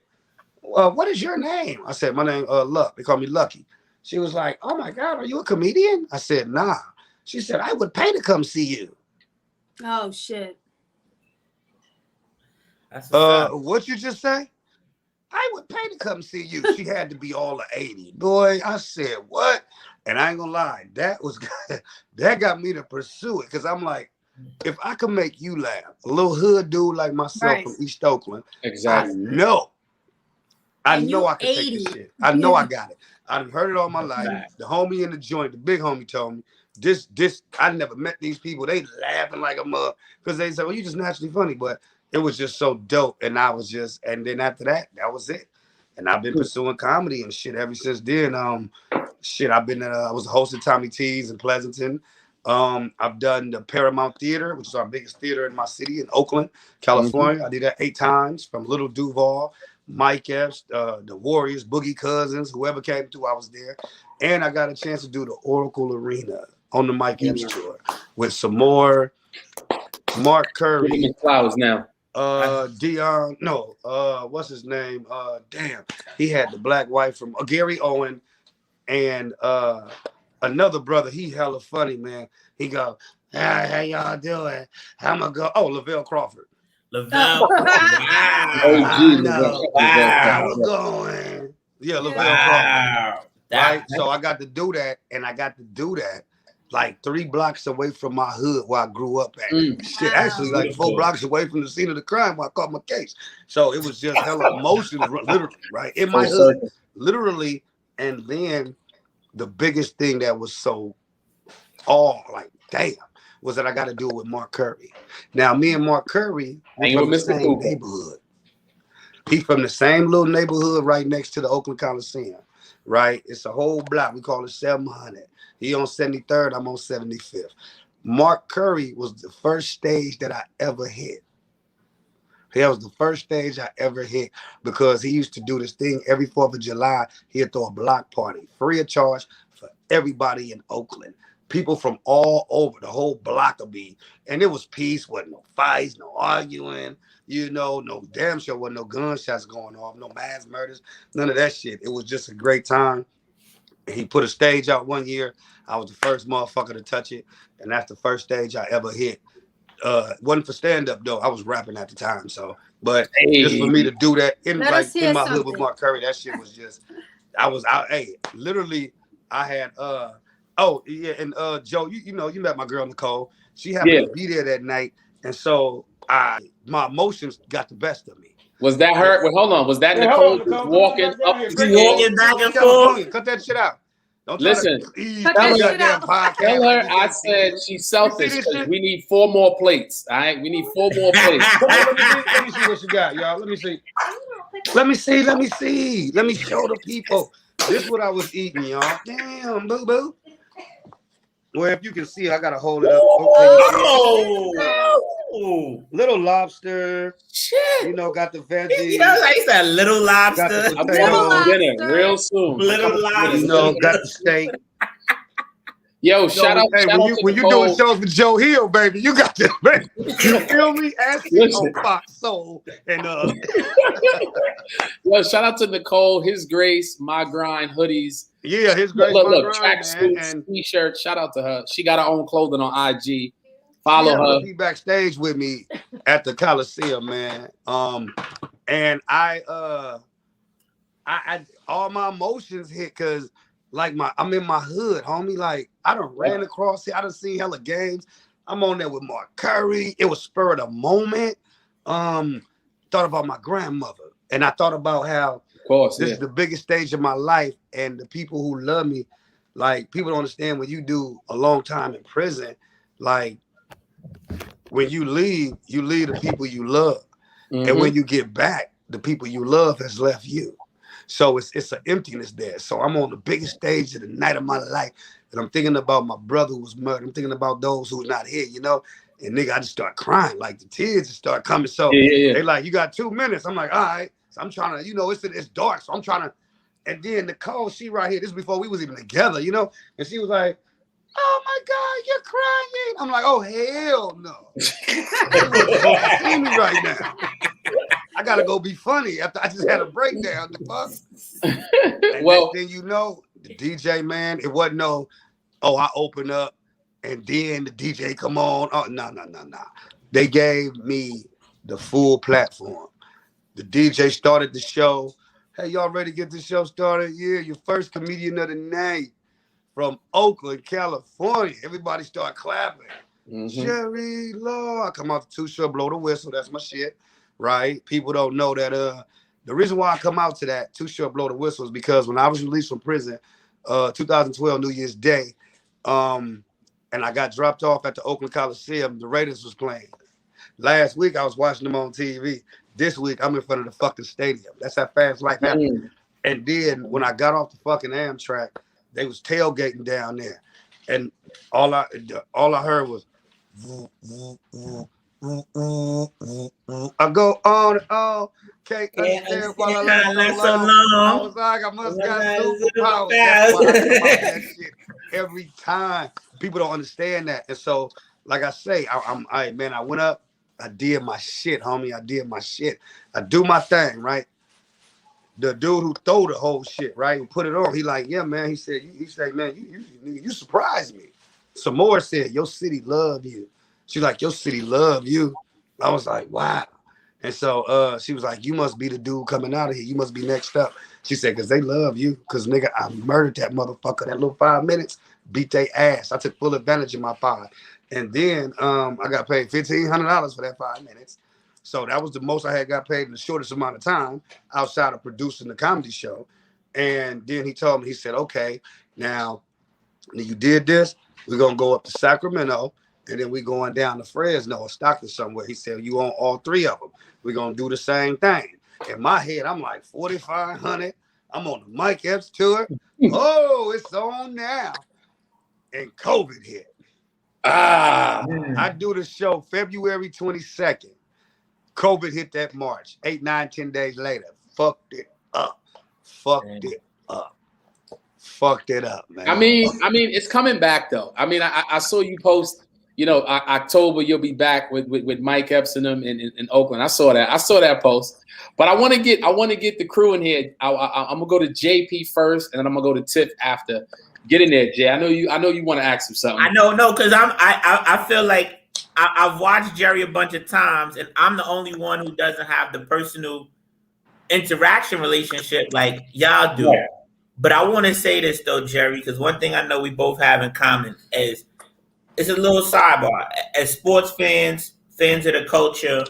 well, what is your name? I said, my name Luck. They call me Lucky. She was like, oh my God, are you a comedian? I said, nah. She said, I would pay to come see you. Oh shit. What you just say? I would pay to come see you. She had to be all of 80. Boy, I said, what? And I ain't gonna lie, that got me to pursue it. Cause I'm like, if I can make you laugh, a little hood dude like myself from East Oakland, exactly. I know I can take this shit. I know I got it. I've heard it all my life. The homie in the joint, the big homie told me, this, I never met these people. They laughing like a mug. Because they said, well, you just naturally funny. But it was just so dope. And and then after that, that was it. And I've been pursuing comedy and shit ever since then. I've been, I was hosting Tommy T's in Pleasanton. I've done the Paramount Theater, which is our biggest theater in my city in Oakland, California. I did that 8 times from Little Duval, Mike Epps, the Warriors, Boogie Cousins, whoever came through, I was there. And I got a chance to do the Oracle Arena on the Mike Epps tour with some more Mark Curry. Flowers now. Dion, no, what's his name? Damn, he had the black wife from Gary Owen and another brother, he hella funny, man. He go, "Hey, how y'all doing? How am I go?" Oh, Lavelle Crawford. Lavelle. Wow. I know. Wow. How going? Yeah, Lavelle Wow. Crawford. Right? So I got to do that, and I got to do that like 3 blocks away from my hood where I grew up at. Shit, actually like 4 blocks away from the scene of the crime where I caught my case. So it was just hella emotions, literally, right? In my hood, literally. And then the biggest thing that was so like, damn, was that I got to do it with Mark Curry. Now, me and Mark Curry were from the same neighborhood. He from the same little neighborhood right next to the Oakland Coliseum, right? It's a whole block. We call it 700. He on 73rd, I'm on 75th. Mark Curry was the first stage that I ever hit. That was the first stage I ever hit because he used to do this thing every 4th of July. He'd throw a block party, free of charge for everybody in Oakland. People from all over, the whole block would be, and it was peace, wasn't no fights, no arguing, no damn sure wasn't no gunshots going off, no mass murders, none of that shit. It was just a great time. He put a stage out one year. I was the first motherfucker to touch it, and that's the first stage I ever hit. Wasn't for stand-up though. I was rapping at the time, but just for me to do that in my hood with Mark Curry, that shit was just, I was out. Hey, literally, I had oh yeah, and Joe, you met my girl Nicole. She happened to be there that night, and so my emotions got the best of me. Was that her? Well, hold on. Was that Nicole walking up the street? Cut that shit out. Don't listen. Tell her I said she's selfish because we need 4 more plates. All right, we need 4 more plates. Let me see what you got, y'all. Let me see. Let me show the people. This is what I was eating, y'all. Damn, boo boo. Well, if you can see it, I gotta hold it up. Oh, little lobster. Shit. Got the veggies. I said little lobster. I'm going to dinner real soon. Little lobster. Got the steak. Yo, shout out. When you doing shows with Joe Hill, baby, you got this, baby. You feel me? On Fox Soul and Yo, shout out to Nicole, His Grace, My Grind hoodies. Yeah, His Grace, look, track suits, t-shirts. Shout out to her. She got her own clothing on IG. Follow her. Be backstage with me at the Coliseum, man. And I all my emotions hit because I'm in my hood, homie. Like I done ran across here. I done seen hella games. I'm on there with Mark Curry. It was spur of the moment. Thought about my grandmother, and I thought about how this is the biggest stage of my life, and the people who love me, like people don't understand when you do a long time in prison, like when you leave the people you love, and when you get back, the people you love has left you. So it's an emptiness there. So I'm on the biggest stage of the night of my life, and I'm thinking about my brother who was murdered. I'm thinking about those who's not here, And nigga, I just start crying, like the tears just start coming. So they like, you got 2 minutes. I'm like, all right. So I'm trying to, it's dark. So I'm trying to, and then Nicole, she right here. This is before we was even together, And she was like, oh my God, you're crying. I'm like, oh hell no. See me right now. I gotta go be funny after I just had a breakdown. The fuck. And then the DJ, man, it wasn't I open up and then the DJ come on. Oh, no. They gave me the full platform. The DJ started the show. Hey, y'all ready to get the show started? Yeah, your first comedian of the night from Oakland, California. Everybody start clapping. Jerry Law. I come out the Too Short, blow the whistle. That's my shit. Right? People don't know that the reason why I come out to that Too Short, blow the whistle is because when I was released from prison, 2012 New Year's Day, and I got dropped off at the Oakland Coliseum, the Raiders was playing. Last week I was watching them on TV. This week I'm in front of the fucking stadium. That's how fast life happened. And then when I got off the fucking Amtrak, they was tailgating down there, and all I heard was. I go on and on. Can't understand why I left so long. I was like, I must got superpowers. That's why I come out that shit every time. People don't understand that. And so, like I say, I went up, I did my shit, homie. I did my shit. I do my thing, right? the dude who threw the whole shit, right, who put it on, he like, yeah, man. He said, man, you surprised me. Some more said, your city love you. She's like, your city love you. I was like, wow. And so she was like, you must be the dude coming out of here. You must be next up. She said, because they love you. Because, nigga, I murdered that motherfucker. That little 5 minutes, beat their ass. I took full advantage of my 5. And then I got paid $1,500 for that 5 minutes. So that was the most I had got paid in the shortest amount of time outside of producing the comedy show. And then he told me, he said, okay, now you did this. We're going to go up to Sacramento. And then we going down to Fresno or Stockton somewhere. He said, you on all 3 of them. We're going to do the same thing. In my head, I'm like, 4,500. I'm on the Mike Epps tour. Oh, it's on now. And COVID hit. I do the show February 22nd. COVID hit that March. 8, 9, 10 days later. Fucked it up. Fucked it up, man. I mean, it's coming back though. I mean, I saw you post, October you'll be back with Mike Epps and them in Oakland. I saw that post. But I want to get the crew in here. I'm gonna go to JP first, and then I'm gonna go to Tiff after. Get in there, Jay. I know you want to ask him something. I know, because I feel like I've watched Jerry a bunch of times, and I'm the only one who doesn't have the personal interaction relationship like y'all do. Yeah. But I want to say this though, Jerry, because one thing I know we both have in common is it's a little sidebar. As sports fans of the culture,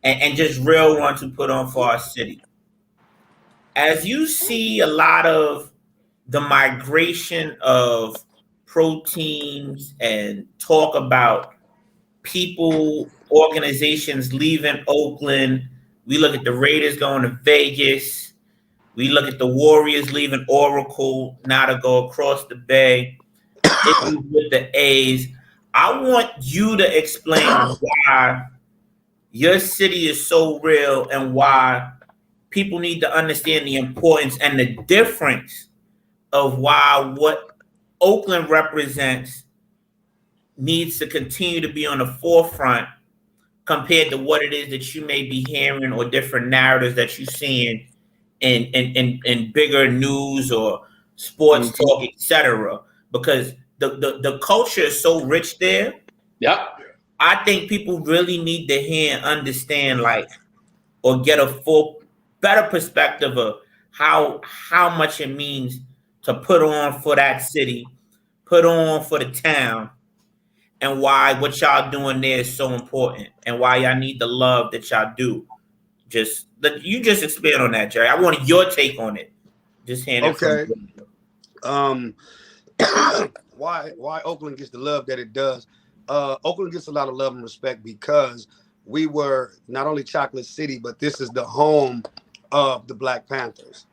and just real ones who put on for our city. As you see a lot of the migration of proteins and talk about people, organizations leaving Oakland. We look at the Raiders going to Vegas. We look at the Warriors leaving Oracle now to go across the bay. With the A's. I want you to explain why your city is so real and why people need to understand the importance and the difference of why what Oakland represents needs to continue to be on the forefront compared to what it is that you may be hearing or different narratives that you're seeing in bigger news or sports talk, etc. Because the culture is so rich there. Yep. I think people really need to hear and understand, or get a better perspective of how much it means to put on for that city, put on for the town, and why what y'all doing there is so important, and why y'all need the love that y'all do. You just expand on that, Jerry. I want your take on it. Just hand it from you. Why Oakland gets the love that it does? Oakland gets a lot of love and respect because we were not only Chocolate City, but this is the home of the Black Panthers.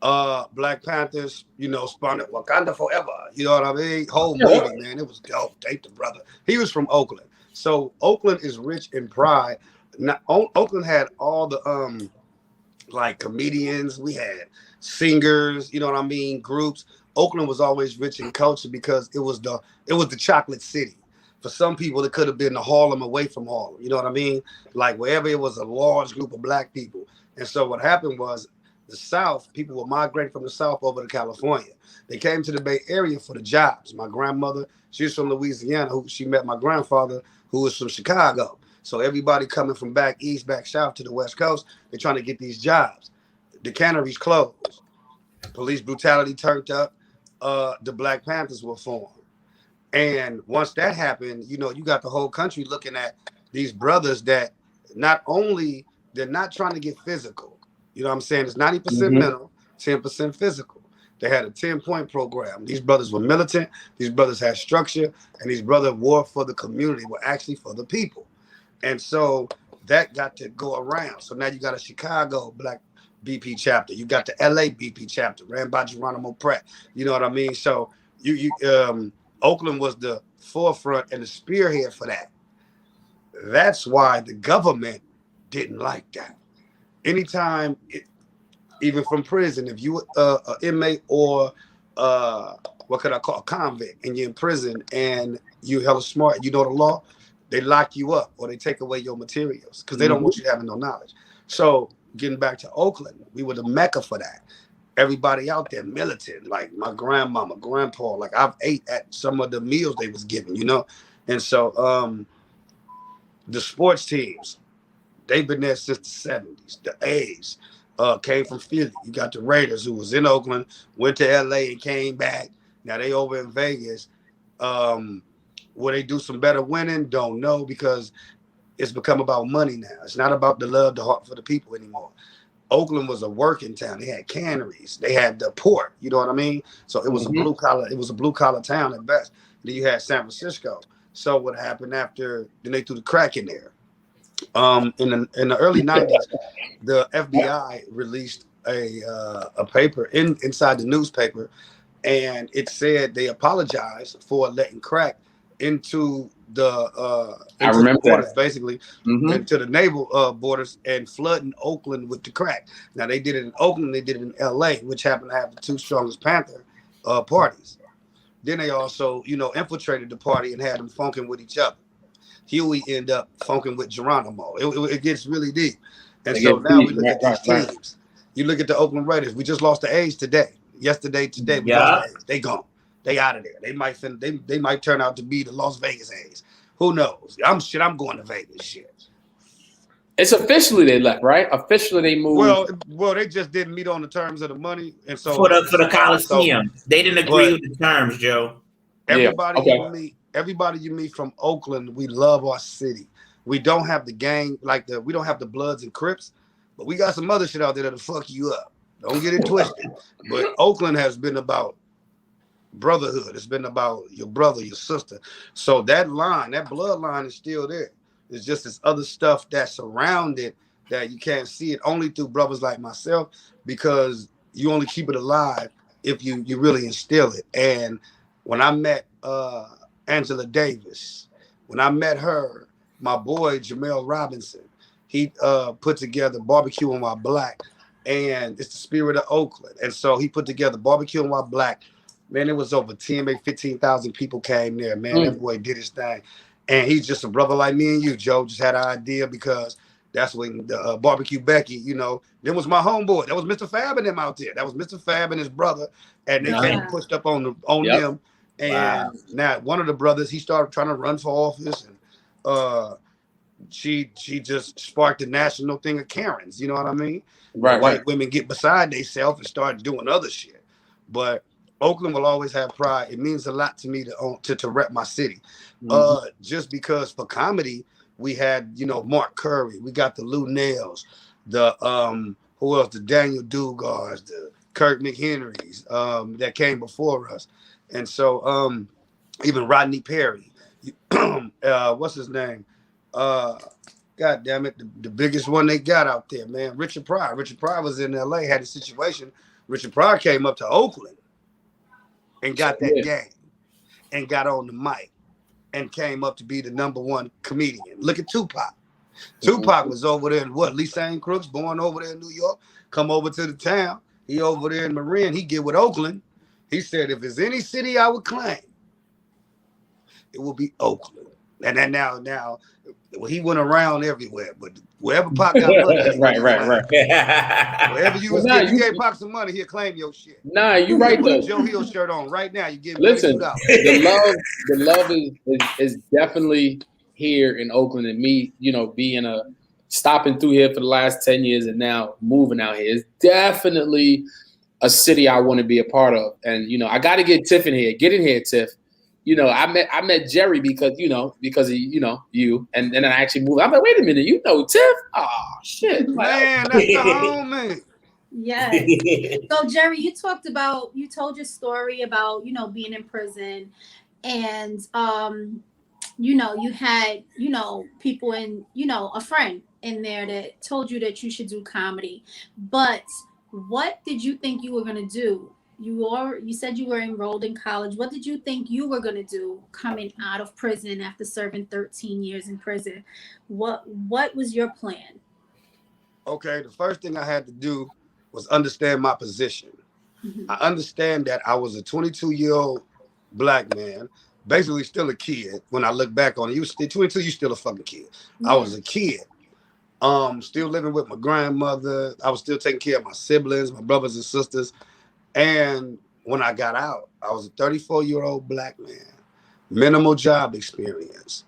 Black Panthers, spawned at Wakanda Forever. You know what I mean? Whole movie, man. It was dope. Take the brother. He was from Oakland. So Oakland is rich in pride. Oakland had all the comedians. We had singers, you know what I mean? Groups. Oakland was always rich in culture because it was the Chocolate City. For some people, it could have been the Harlem away from Harlem. You know what I mean? Like wherever it was a large group of Black people. And so what happened was the South, people were migrating from the South over to California. They came to the Bay Area for the jobs. My grandmother, she was from Louisiana. She met my grandfather, who was from Chicago. So everybody coming from back east, back south to the West Coast, they're trying to get these jobs. The canneries closed. Police brutality turned up. The Black Panthers were formed. And once that happened, you got the whole country looking at these brothers that not only, they're not trying to get physical. You know what I'm saying? It's 90% mental, 10% physical. They had a 10-point program. These brothers were militant. These brothers had structure. And these brothers were for the community, were actually for the people. And so that got to go around. So now you got a Chicago Black BP chapter. You got the LA BP chapter ran by Geronimo Pratt. You know what I mean? So Oakland was the forefront and the spearhead for that. That's why the government didn't like that. Anytime, even from prison, if you an inmate or what could I call a convict, and you're in prison and you hella smart, you know the law, they lock you up or they take away your materials because they don't want you having no knowledge. So getting back to Oakland, we were the mecca for that. Everybody out there militant, like my grandmama, grandpa, like I've ate at some of the meals they was giving, and so the sports teams, they've been there since the 70s. The A's came from Philly. You got the Raiders, who was in Oakland, went to LA and came back. Now they over in Vegas. Will they do some better winning? Don't know, because it's become about money now. It's not about the love, the heart for the people anymore. Oakland was a working town. They had canneries. They had the port. You know what I mean? So it was a blue collar. It was a blue collar town at best. Then you had San Francisco. So what happened after? Then they threw the crack in there. In the early 90s, the FBI released a paper inside the newspaper, and it said they apologized for letting crack into the borders, basically, into the naval borders, and flooding Oakland with the crack. Now they did it in Oakland, they did it in LA, which happened to have the two strongest Panther parties. Then they also, infiltrated the party and had them funking with each other. Huey ended up funking with Geronimo. It gets really deep. And so now we look at these teams. You look at the Oakland Raiders. We just lost the A's today. Today we lost the A's. They gone. They out of there. They might turn out to be the Las Vegas A's. Who knows? I'm going to Vegas. Shit. It's officially they left, right? Officially they moved. Well, they just didn't meet on the terms of the money, and so for the Coliseum, they didn't agree with the terms, Joe. Everybody you meet from Oakland, we love our city. We don't have the gang we don't have the Bloods and Crips, but we got some other shit out there that'll fuck you up. Don't get it twisted. But Oakland has been about brotherhood. It's been about your brother, your sister. So that bloodline is still there. It's just this other stuff that's around it that you can't see it only through brothers like myself, because you only keep it alive if you really instill it. And when I met Angela Davis, when I met her, my boy Jamel Robinson, he put together Barbecue and While Black, and it's the spirit of Oakland. And so he put together Barbecue and While Black. Man, it was over 10, maybe 15,000 people came there. Man, that boy did his thing. And he's just a brother like me and you, Joe. Just had an idea, because that's when the Barbecue Becky, then was my homeboy. That was Mr. Fab and them out there. That was Mr. Fab and his brother. And they came and pushed up on them. And now one of the brothers, he started trying to run for office, and she just sparked the national thing of Karens. You know what I mean? Right. White women get beside themselves and start doing other shit. But Oakland will always have pride. It means a lot to me to rep my city. Just because for comedy, we had, Mark Curry, we got the Lou Nails, the who else? The Daniel Dugars, the Kirk McHenrys, that came before us. And so even Rodney Perry, what's his name? God damn it, the biggest one they got out there, man. Richard Pryor. Richard Pryor was in LA, had a situation. Richard Pryor came up to Oakland and got that game and got on the mic and came up to be the #1 comedian. Look at Tupac. Tupac was over there in Lee St. Crooks, born over there in New York, come over to the town. He over there in Marin. He get with Oakland. He said, if there's any city I would claim, it will be Oakland. And then now, he went around everywhere, but wherever Pac got money, right. Wherever you you gave Pac some money, he'll claim your shit. Nah, you right though. Joe Hill shirt on right now. You give Listen, the love is definitely here in Oakland, and me, being stopping through here for the last 10 years and now moving out here is definitely a city I want to be a part of. And I got to get Tiff in here. Get in here, Tiff. I met Jerry because of you, and then I actually moved. I'm like, wait a minute, Tiff? Oh shit, man, that's the homie. Yes. So Jerry, you told your story about being in prison, and you had people in a friend in there that told you that you should do comedy, but what did you think you were gonna do? You said you were enrolled in college. What did you think you were going to do coming out of prison after serving 13 years in prison? What was your plan? Okay, the first thing I had to do was understand my position. I understand that I was a 22-year-old black man, basically still a kid. When I look back on it, you 22, you still a fucking kid. I was a kid. Still living with my grandmother. I was still taking care of my siblings, my brothers and sisters. And when I got out, I was a 34-year-old black man, minimal job experience,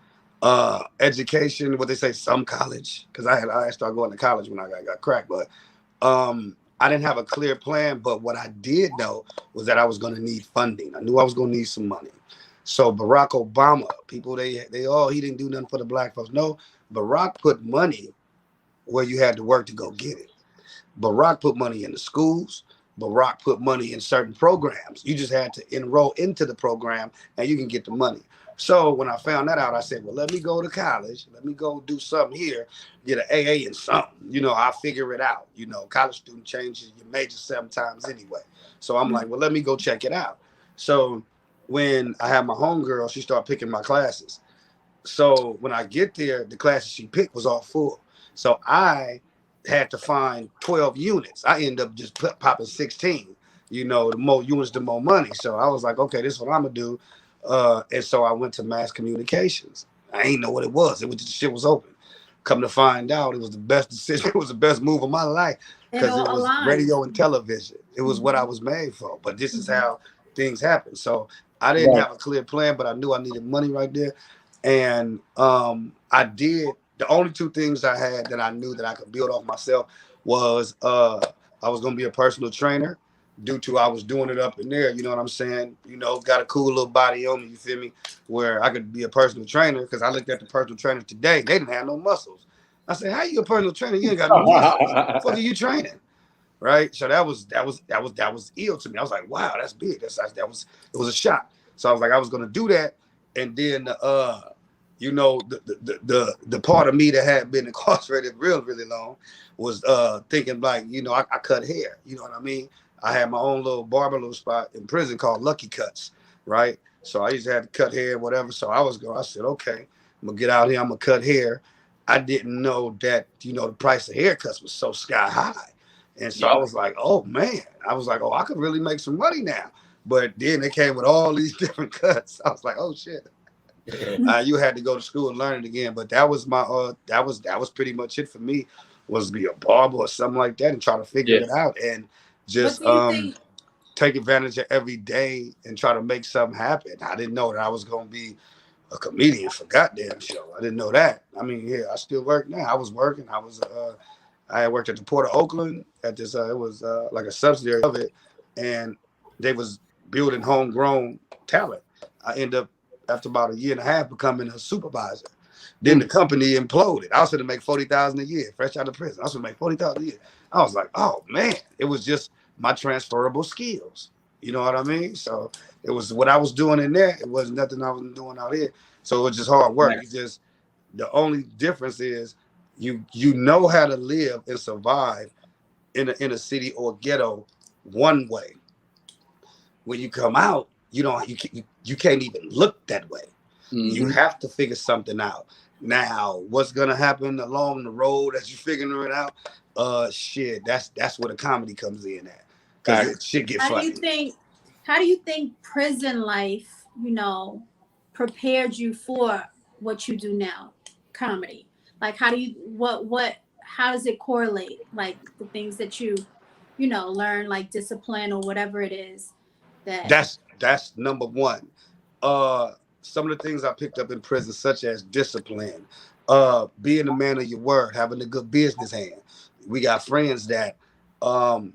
education, what they say, some college, because I started going to college when I got cracked, but I didn't have a clear plan. But what I did know was that I was going to need funding. I knew I was going to need some money. So Barack Obama, people, he didn't do nothing for the black folks. No, Barack put money where you had to work to go get it. Barack put money in the schools. Barack put money in certain programs. You just had to enroll into the program and you can get the money. So when I found that out, I said, well, let me go to college. Let me go do something here, get an AA in something. I'll figure it out. College student changes your major 7 times anyway. So I'm like, well, let me go check it out. So when I had my homegirl, she started picking my classes. So when I get there, the classes she picked was all full. So I had to find 12 units. I end up just popping 16. The more units, the more money. So I was like, okay, this is what I'm gonna do. And so I went to mass communications. I ain't know what it was. It was just, the shit was open. Come to find out, it was the best decision. It was the best move of my life because it was radio and television. It was what I was made for. But this is how things happen. So I didn't have a clear plan, but I knew I needed money right there. And I did. The only 2 things I had that I knew that I could build off myself was I was going to be a personal trainer due to I was doing it up in there. You know what I'm saying? Got a cool little body on me, you feel me? Where I could be a personal trainer because I looked at the personal trainers today. They didn't have no muscles. I said, how you a personal trainer? You ain't got no muscles. What the fuck are you training? Right? So that was ill to me. I was like, wow, that's big. It was a shock. So I was like, I was going to do that. And then the part of me that had been incarcerated really long was thinking like, I cut hair. You know what I mean? I had my own little barber spot in prison called Lucky Cuts, right? So I used to have to cut hair, whatever. So I said, okay, I'm gonna get out here. I'm gonna cut hair. I didn't know that the price of haircuts was so sky high, and so I was like, oh man, I could really make some money now. But then they came with all these different cuts. I was like, oh shit. You had to go to school and learn it again. But that was my that was pretty much it for me, was be a barber or something like that and try to figure it out and just take advantage of every day and try to make something happen. I didn't know that I was gonna be a comedian for goddamn show. I didn't know that. I mean, I still work now. I was working. I had worked at the Port of Oakland at this. It was like a subsidiary of it, and they was building homegrown talent. I ended up after about 1.5 years becoming a supervisor. Then the company imploded. I was going to make $40,000 a year, fresh out of prison. I was going to make $40,000 a year. I was like, oh man, it was just my transferable skills. You know what I mean? So it was what I was doing in there. It wasn't nothing I was doing out here. So it was just hard work. It's just the only difference is you know how to live and survive in a city or ghetto one way. When you come out, you can't even look that way. You have to figure something out. Now, what's gonna happen along the road as you figuring it out? That's where the comedy comes in at. Because shit get funny. How do you think prison life, prepared you for what you do now, comedy? Like, how does it correlate? Like the things that you learn, like discipline or whatever it is. That's number one. Some of the things I picked up in prison, such as discipline, being a man of your word, having a good business hand. We got friends that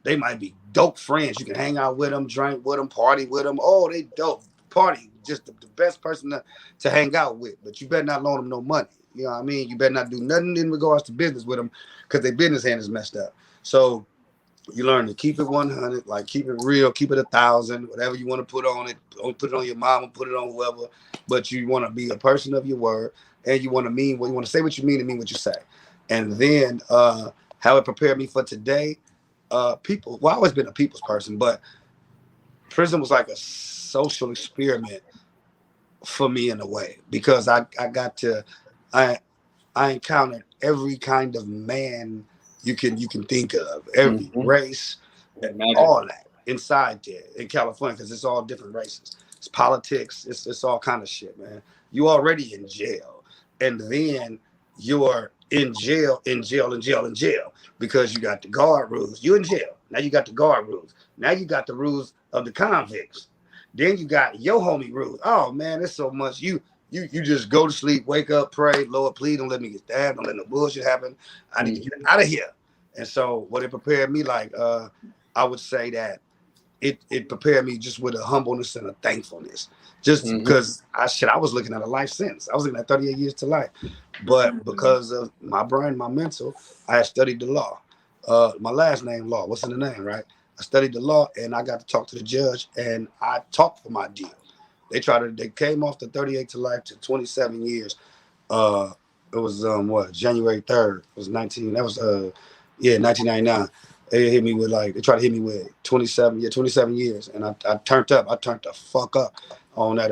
they might be dope friends. You can hang out with them, drink with them, party with them. Oh, they dope. Party, just the best person to hang out with. But you better not loan them no money. You know what I mean? You better not do nothing in regards to business with them because their business hand is messed up. So you learn to keep it 100, like keep it real, keep it 1,000, whatever you want to put on it. Don't put it on your mama, put it on whoever. But you want to be a person of your word, and you want to mean what you want to say, what you mean, and mean what you say. And then how it prepared me for today. People. Well, I've always been a people's person, but prison was like a social experiment for me in a way because I encountered every kind of man you can think of, every race, and all that inside there in California because it's all different races. It's politics. It's all kind of shit, man. You already in jail, and then you're in jail, because you got the guard rules. You in jail. Now you got the guard rules. Now you got the rules of the convicts. Then you got your homie rules. Oh man, there's so much. You just go to sleep, wake up, pray, Lord, please don't let me get stabbed, don't let no bullshit happen. I need to get out of here. And so what it prepared me like, I would say that it prepared me just with a humbleness and a thankfulness. Just because I was looking at a life sentence. I was looking at 38 years to life. But because of my brain, my mental, I had studied the law. My last name, Law. What's in the name, right? I studied the law and I got to talk to the judge and I talked for my deal. They came off the 38 to life to 27 years. It was January 3rd. It was 1999. They hit me with they tried to hit me with 27 years. And I turned up. I turned the fuck up on that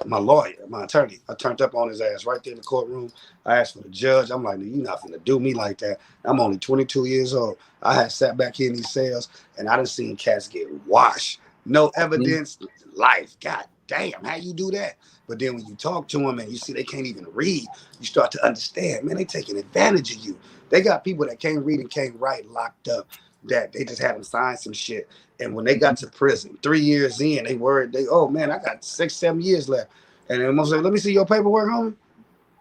my lawyer, my attorney. I turned up on his ass right there in the courtroom. I asked for the judge. I'm like, you're not gonna do me like that. I'm only 22 years old. I had sat back here in these cells and I done seen cats get washed. No evidence, life. God damn, how you do that? But then when you talk to them and you see they can't even read, you start to understand, man, they taking advantage of you. They got people that can't read and can't write locked up that they just had them sign some shit. And when they got to prison, 3 years in, they worried, oh man, I got 6-7 years left. And then most say, let me see your paperwork, homie.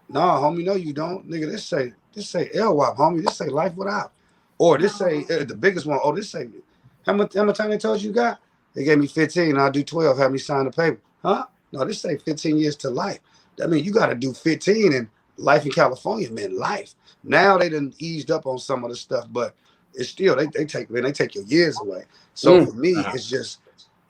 No, homie, no, you don't. Nigga, this say LWAP, homie. This say life without. Or this say the biggest one, this say, how much time they told you got? They gave me 15, I'll do 12, have me sign the paper. Huh? No, this say 15 years to life. That means you got to do 15, and life in California meant life. Now they done eased up on some of the stuff, but it's still, they take your years away. So for me, it's just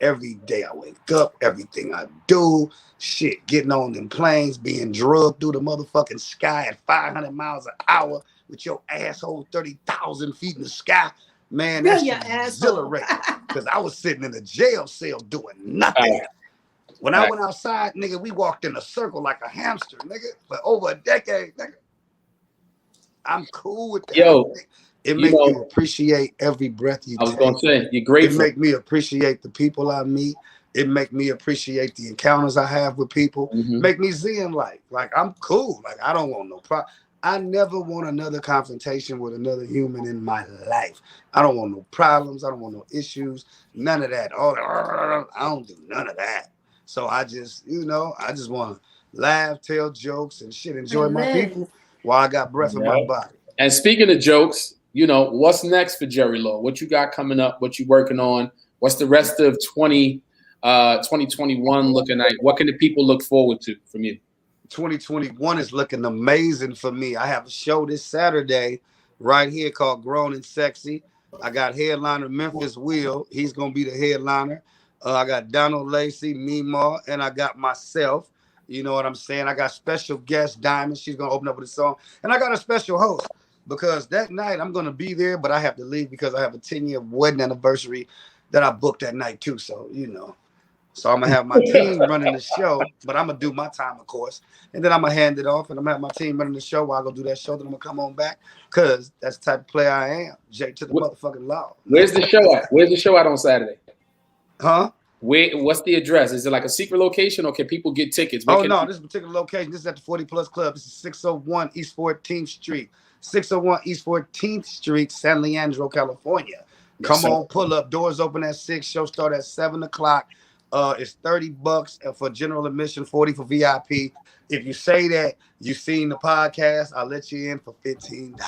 every day I wake up, everything I do, shit, getting on them planes, being drugged through the motherfucking sky at 500 miles an hour with your asshole 30,000 feet in the sky. Man, that's exhilarating. Because I was sitting in a jail cell doing nothing. When I went outside, nigga, we walked in a circle like a hamster, nigga, for over a decade, nigga. I'm cool with that. Yo, it makes me appreciate every breath you take. I was going to say, you're grateful. It make me appreciate the people I meet. It make me appreciate the encounters I have with people. Make me zen like I'm cool. Like I don't want no problem. I never want another confrontation with another human in my life. I don't want no problems. I don't want no issues. None of that. I don't do none of that. So I just want to laugh, tell jokes, and shit. Enjoy my people while I got breath in my body. And speaking of jokes, what's next for Jerry Law? What you got coming up? What you working on? What's the rest of 2021 looking like? What can the people look forward to from you? 2021 is looking amazing for me. I have a show this Saturday right here called Grown and Sexy. I got headliner Memphis Will. He's going to be the headliner. I got Donald Lacey, Mima, and I got myself. You know what I'm saying? I got special guest Diamond. She's going to open up with a song. And I got a special host because that night I'm going to be there, but I have to leave because I have a 10-year wedding anniversary that I booked that night too. So, So I'm going to have my team running the show, but I'm going to do my time, of course. And then I'm going to hand it off, and I'm going to have my team running the show while I go do that show. Then I'm going to come on back because that's the type of player I am. Jake to the motherfucking law. Where's the show at? Where's the show at on Saturday? Huh? What's the address? Is it like a secret location, or can people get tickets? No, this particular location, this is at the 40 Plus Club. This is 601 East 14th Street. 601 East 14th Street, San Leandro, California. Come on, pull up. Doors open at 6. Show start at 7 o'clock. It's $30 for general admission, 40 for VIP. If you say that you've seen the podcast, I'll let you in for $15.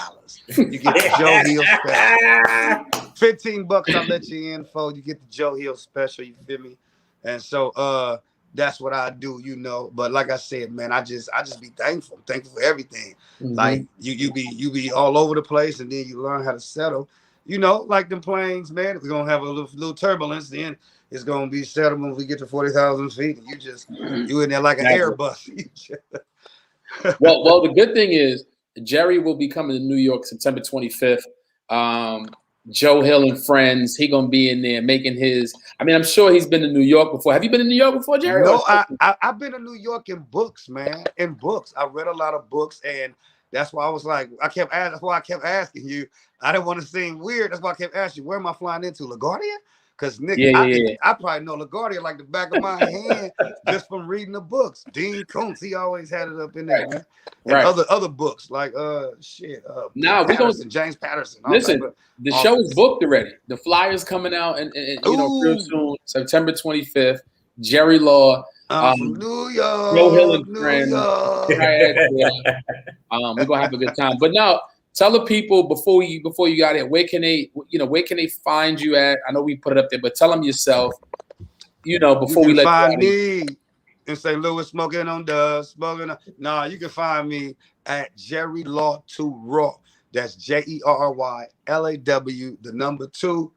You get the Joe Hill special. $15 I'll let you in for. You get the Joe Hill special. You feel me? And so that's what I do, But like I said, man, I just be thankful. Thankful for everything. Like you be all over the place, and then you learn how to settle. Like them planes, man. We're gonna have a little turbulence, then it's gonna be settled when we get to 40,000 feet. And you in there like an Airbus. well, the good thing is Jerry will be coming to New York September 25th. Joe Hill and friends, he gonna be in there making his. I mean, I'm sure he's been to New York before. Have you been to New York before, Jerry? No, I've been to New York in books, man. In books, I read a lot of books, and that's why I was like, that's why I kept asking you. I didn't want to seem weird. That's why I kept asking you, where am I flying into? LaGuardia? Cause nigga, I probably know LaGuardia like the back of my hand just from reading the books. Dean Koontz, he always had it up in there, man. And other books like James Patterson. Listen, the show is booked already. The flyer's coming out and real soon, September 25th. Jerry Law. From New York. Joe Hill and New friends. York. We're gonna have a good time. But now tell the people before you got it, where can they find you at? I know we put it up there, but tell them yourself, before we let you find me in St. Louis smoking on dust, No, you can find me at Jerry Law 2 Raw. That's JERRYLAW 2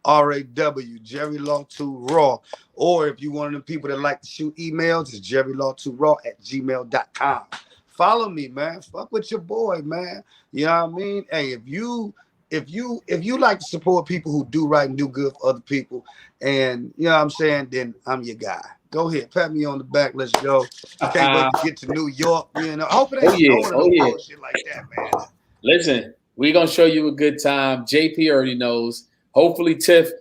RAW, Jerry Law 2 Raw. Or if you one of the people that like to shoot emails, it's jerrylaw2raw@gmail.com. Follow me, man. Fuck with your boy, man. You know what I mean? Hey, if you like to support people who do right and do good for other people, and you know what I'm saying, then I'm your guy. Go ahead, pat me on the back. Let's go. I can't wait to get to New York. I hope it ain't no shit like that, man. Listen, we're gonna show you a good time. JP already knows. Hopefully Tiff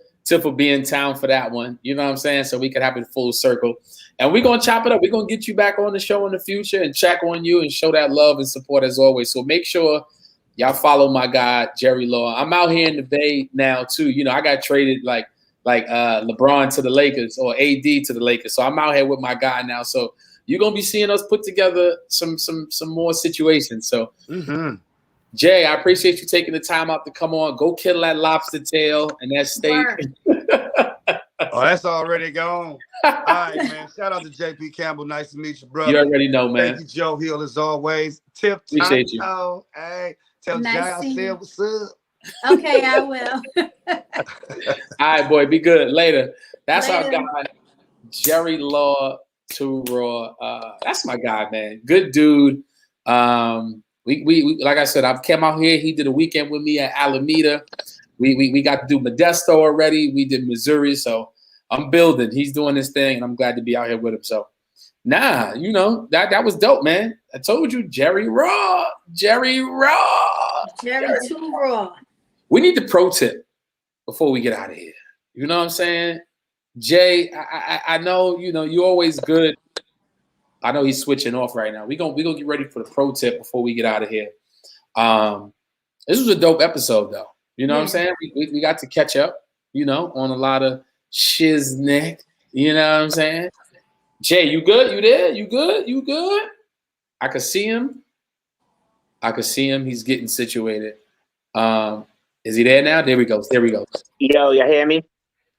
will be in town for that one. You know what I'm saying? So we can have it full circle. And we're going to chop it up. We're going to get you back on the show in the future and check on you and show that love and support as always. So make sure y'all follow my guy, Jerry Law. I'm out here in the Bay now too. I got traded like LeBron to the Lakers or AD to the Lakers. So I'm out here with my guy now. So you're going to be seeing us put together some more situations. So Jay, I appreciate you taking the time out to come on. Go kill that lobster tail and that steak. Oh, that's already gone. All right, man. Shout out to JP Campbell. Nice to meet you, brother. You already know, man. Thank you, Joe Hill, as always. Tip, appreciate you. Hey, tell Jay I said what's up. Okay, I will. All right, boy. Be good. Later. That's our guy, Jerry Law 2 Raw. That's my guy, man. Good dude. We like I said, I've came out here. He did a weekend with me at Alameda. We got to do Modesto already. We did Missouri. So I'm building. He's doing his thing, and I'm glad to be out here with him. So that was dope, man. I told you, Jerry Raw. Jerry 2 Raw. We need the pro tip before we get out of here. You know what I'm saying? Jay, I know, you're always good. I know he's switching off right now. We're gonna get ready for the pro tip before we get out of here. This was a dope episode, though. You know what I'm saying? We got to catch up, on a lot of shiznick. You know what I'm saying? Jay, you good? You there? You good? You good? I could see him. He's getting situated. Is he there now? There we go. Yo, y'all hear me?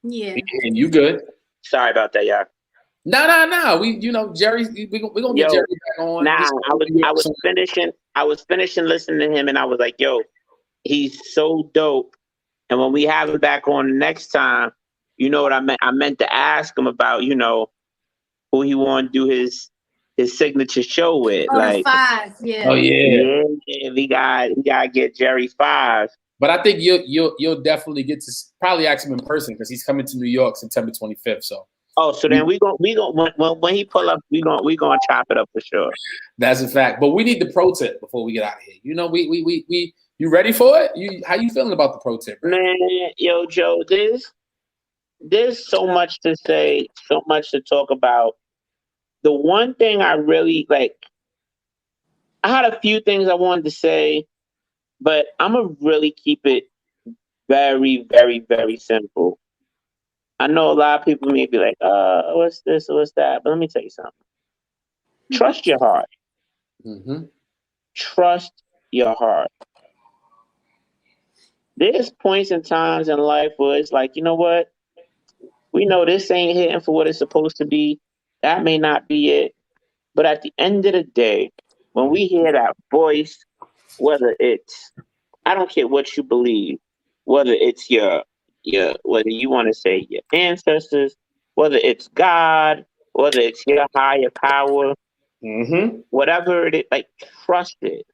Yeah. And you good? Sorry about that, y'all. No. We, Jerry, we're gonna get Jerry back on. Nah, I was finishing listening to him, and I was like, yo, he's so dope. And when we have him back on next time, you know what I meant? I meant to ask him about, who he want to do his signature show with. Oh, like 5, yeah. Oh yeah. We gotta get Jerry 5. But I think you'll definitely get to probably ask him in person because he's coming to New York September 25th. So. Oh, so then we going when he pull up, we gonna chop it up for sure. That's a fact. But we need the pro tip before we get out of here. We you ready for it? How you feeling about the pro tip? Right? Man, yo, Joe, there's so much to say, so much to talk about. The one thing I really like, I had a few things I wanted to say, but I'm gonna really keep it very, very, very simple. I know a lot of people may be like, what's this or what's that? But let me tell you something. Trust your heart. Mm-hmm. Trust your heart. There's points and times in life where it's like, you know what? We know this ain't hitting for what it's supposed to be. That may not be it. But at the end of the day, when we hear that voice, whether it's, I don't care what you believe, whether it's whether you want to say your ancestors, whether it's God, whether it's your higher power, whatever it is, like, trust it.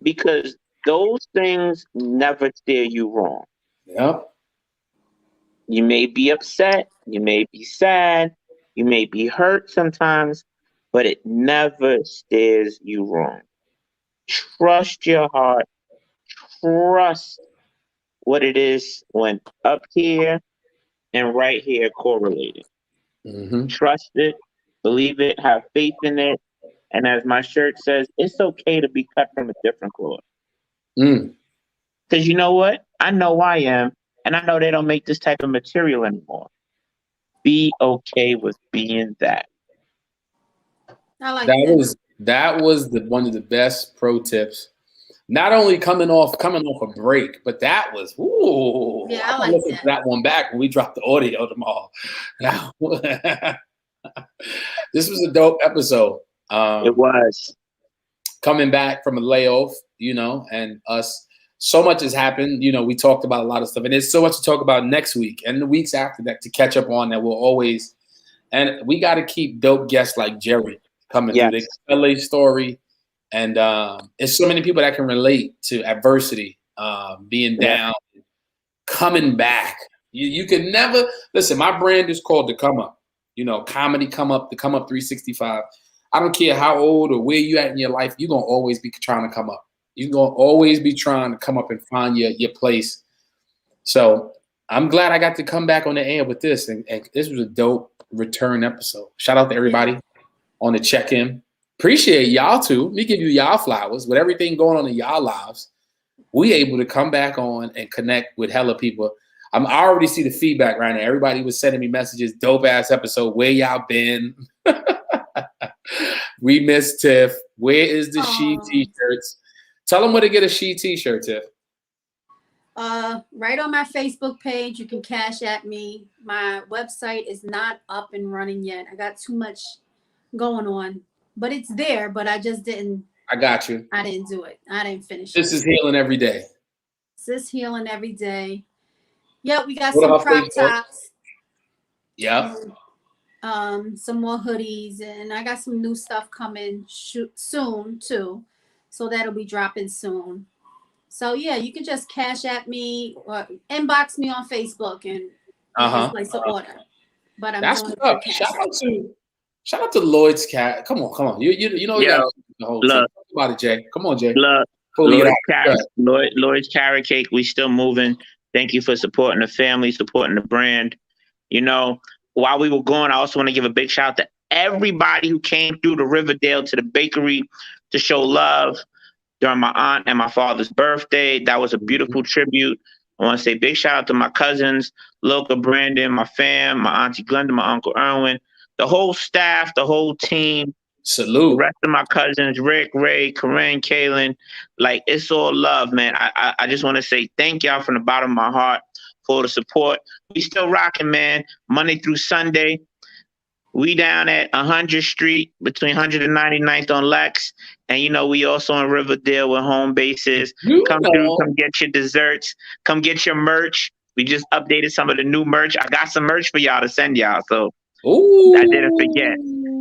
Because those things never steer you wrong. Yep. You may be upset, you may be sad, you may be hurt sometimes, but it never steers you wrong. Trust your heart. Trust what it is when up here and right here correlated. Mm-hmm. Trust it, believe it, have faith in it. And as my shirt says, it's okay to be cut from a different cloth. Mm. Because you know what? I know I am, and I know they don't make this type of material anymore. Be okay with being that. I like that. That was one of the best pro tips. Not only coming off a break, but that was Yeah, I'm I gonna like listen to that one back when we drop the audio tomorrow. This was a dope episode. It was. Coming back from a layoff, and us. So much has happened. We talked about a lot of stuff, and there's so much to talk about next week and the weeks after that to catch up on that we'll always. And we got to keep dope guests like Jerry coming through. They tell their story, and there's so many people that can relate to adversity, being down, coming back. You can never listen. My brand is called The Come Up. Comedy Come Up, The Come Up 365. I don't care how old or where you at in your life. You're gonna always be trying to come up. You're gonna always be trying to come up and find your place. So I'm glad I got to come back on the air with this, and this was a dope return episode. Shout out to everybody on the check-in. Appreciate y'all too. Let me give you y'all flowers. With everything going on in y'all lives, we able to come back on and connect with hella people. I already see the feedback right now. Everybody was sending me messages. Dope ass episode. Where y'all been? We miss Tiff. Where is the She T-shirts? Tell them where to get a She T-shirt, Tiff. Right on my Facebook page, you can cash at me. My website is not up and running yet. I got too much going on, but it's there. But I just didn't. I got you. I didn't do it. I didn't finish This is healing every day. This is healing every day. Yeah, we got some crop tops. Yeah. Some more hoodies, and I got some new stuff coming soon too. So that'll be dropping soon. So yeah, you can just cash at me or inbox me on Facebook and place an order. But I'm that's doing up. Shout out to Lloyd's Cat. Come on. You know the whole thing. Talk about it, Jay. Come on, Jay. Lloyd's Carrot Cake. We still moving. Thank you for supporting the family, supporting the brand. While we were going, I also want to give a big shout out to everybody who came through to Riverdale to the bakery to show love during my aunt and my father's birthday. That was a beautiful tribute. I want to say big shout out to my cousins, Loca, Brandon, my fam, my auntie Glenda, my uncle Erwin, the whole staff, the whole team. Salute. The rest of my cousins, Rick, Ray, Corinne, Kaylin. Like, it's all love, man. I just want to say thank y'all from the bottom of my heart for the support. We still rocking, man. Monday through Sunday. We down at 100th Street between 199th on Lex. And, we also in Riverdale with home bases. Come through, come get your desserts. Come get your merch. We just updated some of the new merch. I got some merch for y'all to send y'all. So I didn't forget.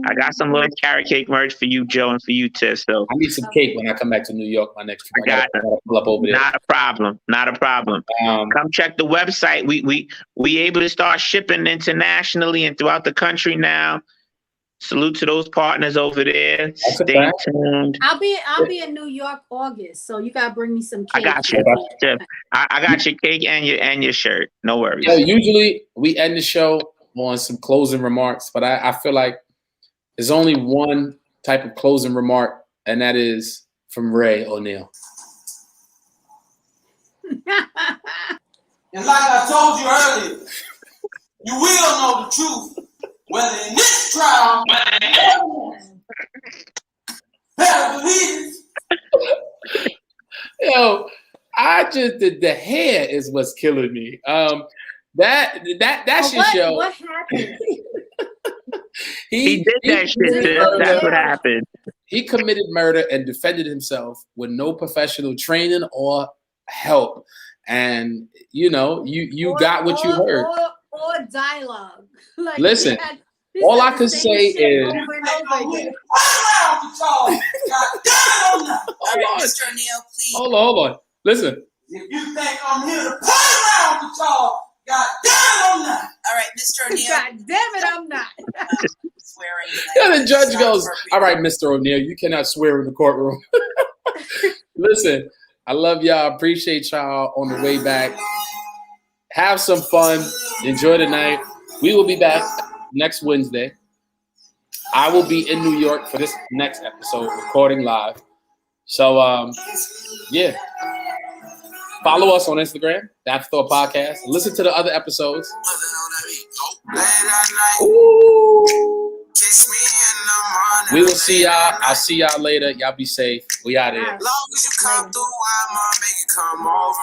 I got some little carrot cake merch for you, Joe, and for you, Tiff. So I need some cake when I come back to New York my next trip. I got pull up over there. Not a problem. Come check the website. We able to start shipping internationally and throughout the country now. Salute to those partners over there. Stay tuned. I'll be in New York August, so you gotta bring me some cake. I got you. I got your cake and your shirt. No worries. Yeah, usually we end the show on some closing remarks, but I feel like there's only one type of closing remark, and that is from Ray O'Neal. And like I told you earlier, you will know the truth, whether in this trial, better believe it. Yo, the hair is what's killing me. That's your show. What happened? He did that shit. That's what happened. He committed murder and defended himself with no professional training or help. And you got what you heard. Or dialogue. Like, listen, all I can say is Hold on. Listen. If you think I'm here to play around with y'all, God damn it, I'm not. All right, Mr. O'Neal. God damn it, I'm not. Swearing. Yeah, the judge goes, all right, Mr. O'Neal, you cannot swear in the courtroom. Listen, I love y'all. Appreciate y'all on the way back. Have some fun. Enjoy the night. We will be back next Wednesday. I will be in New York for this next episode, recording live. So, yeah. Follow us on Instagram, the Afterthought Podcast. Listen to the other episodes. Ooh. We will see y'all. I'll see y'all later. Y'all be safe. We out here. All right. Long as you come through, I'ma make it come over.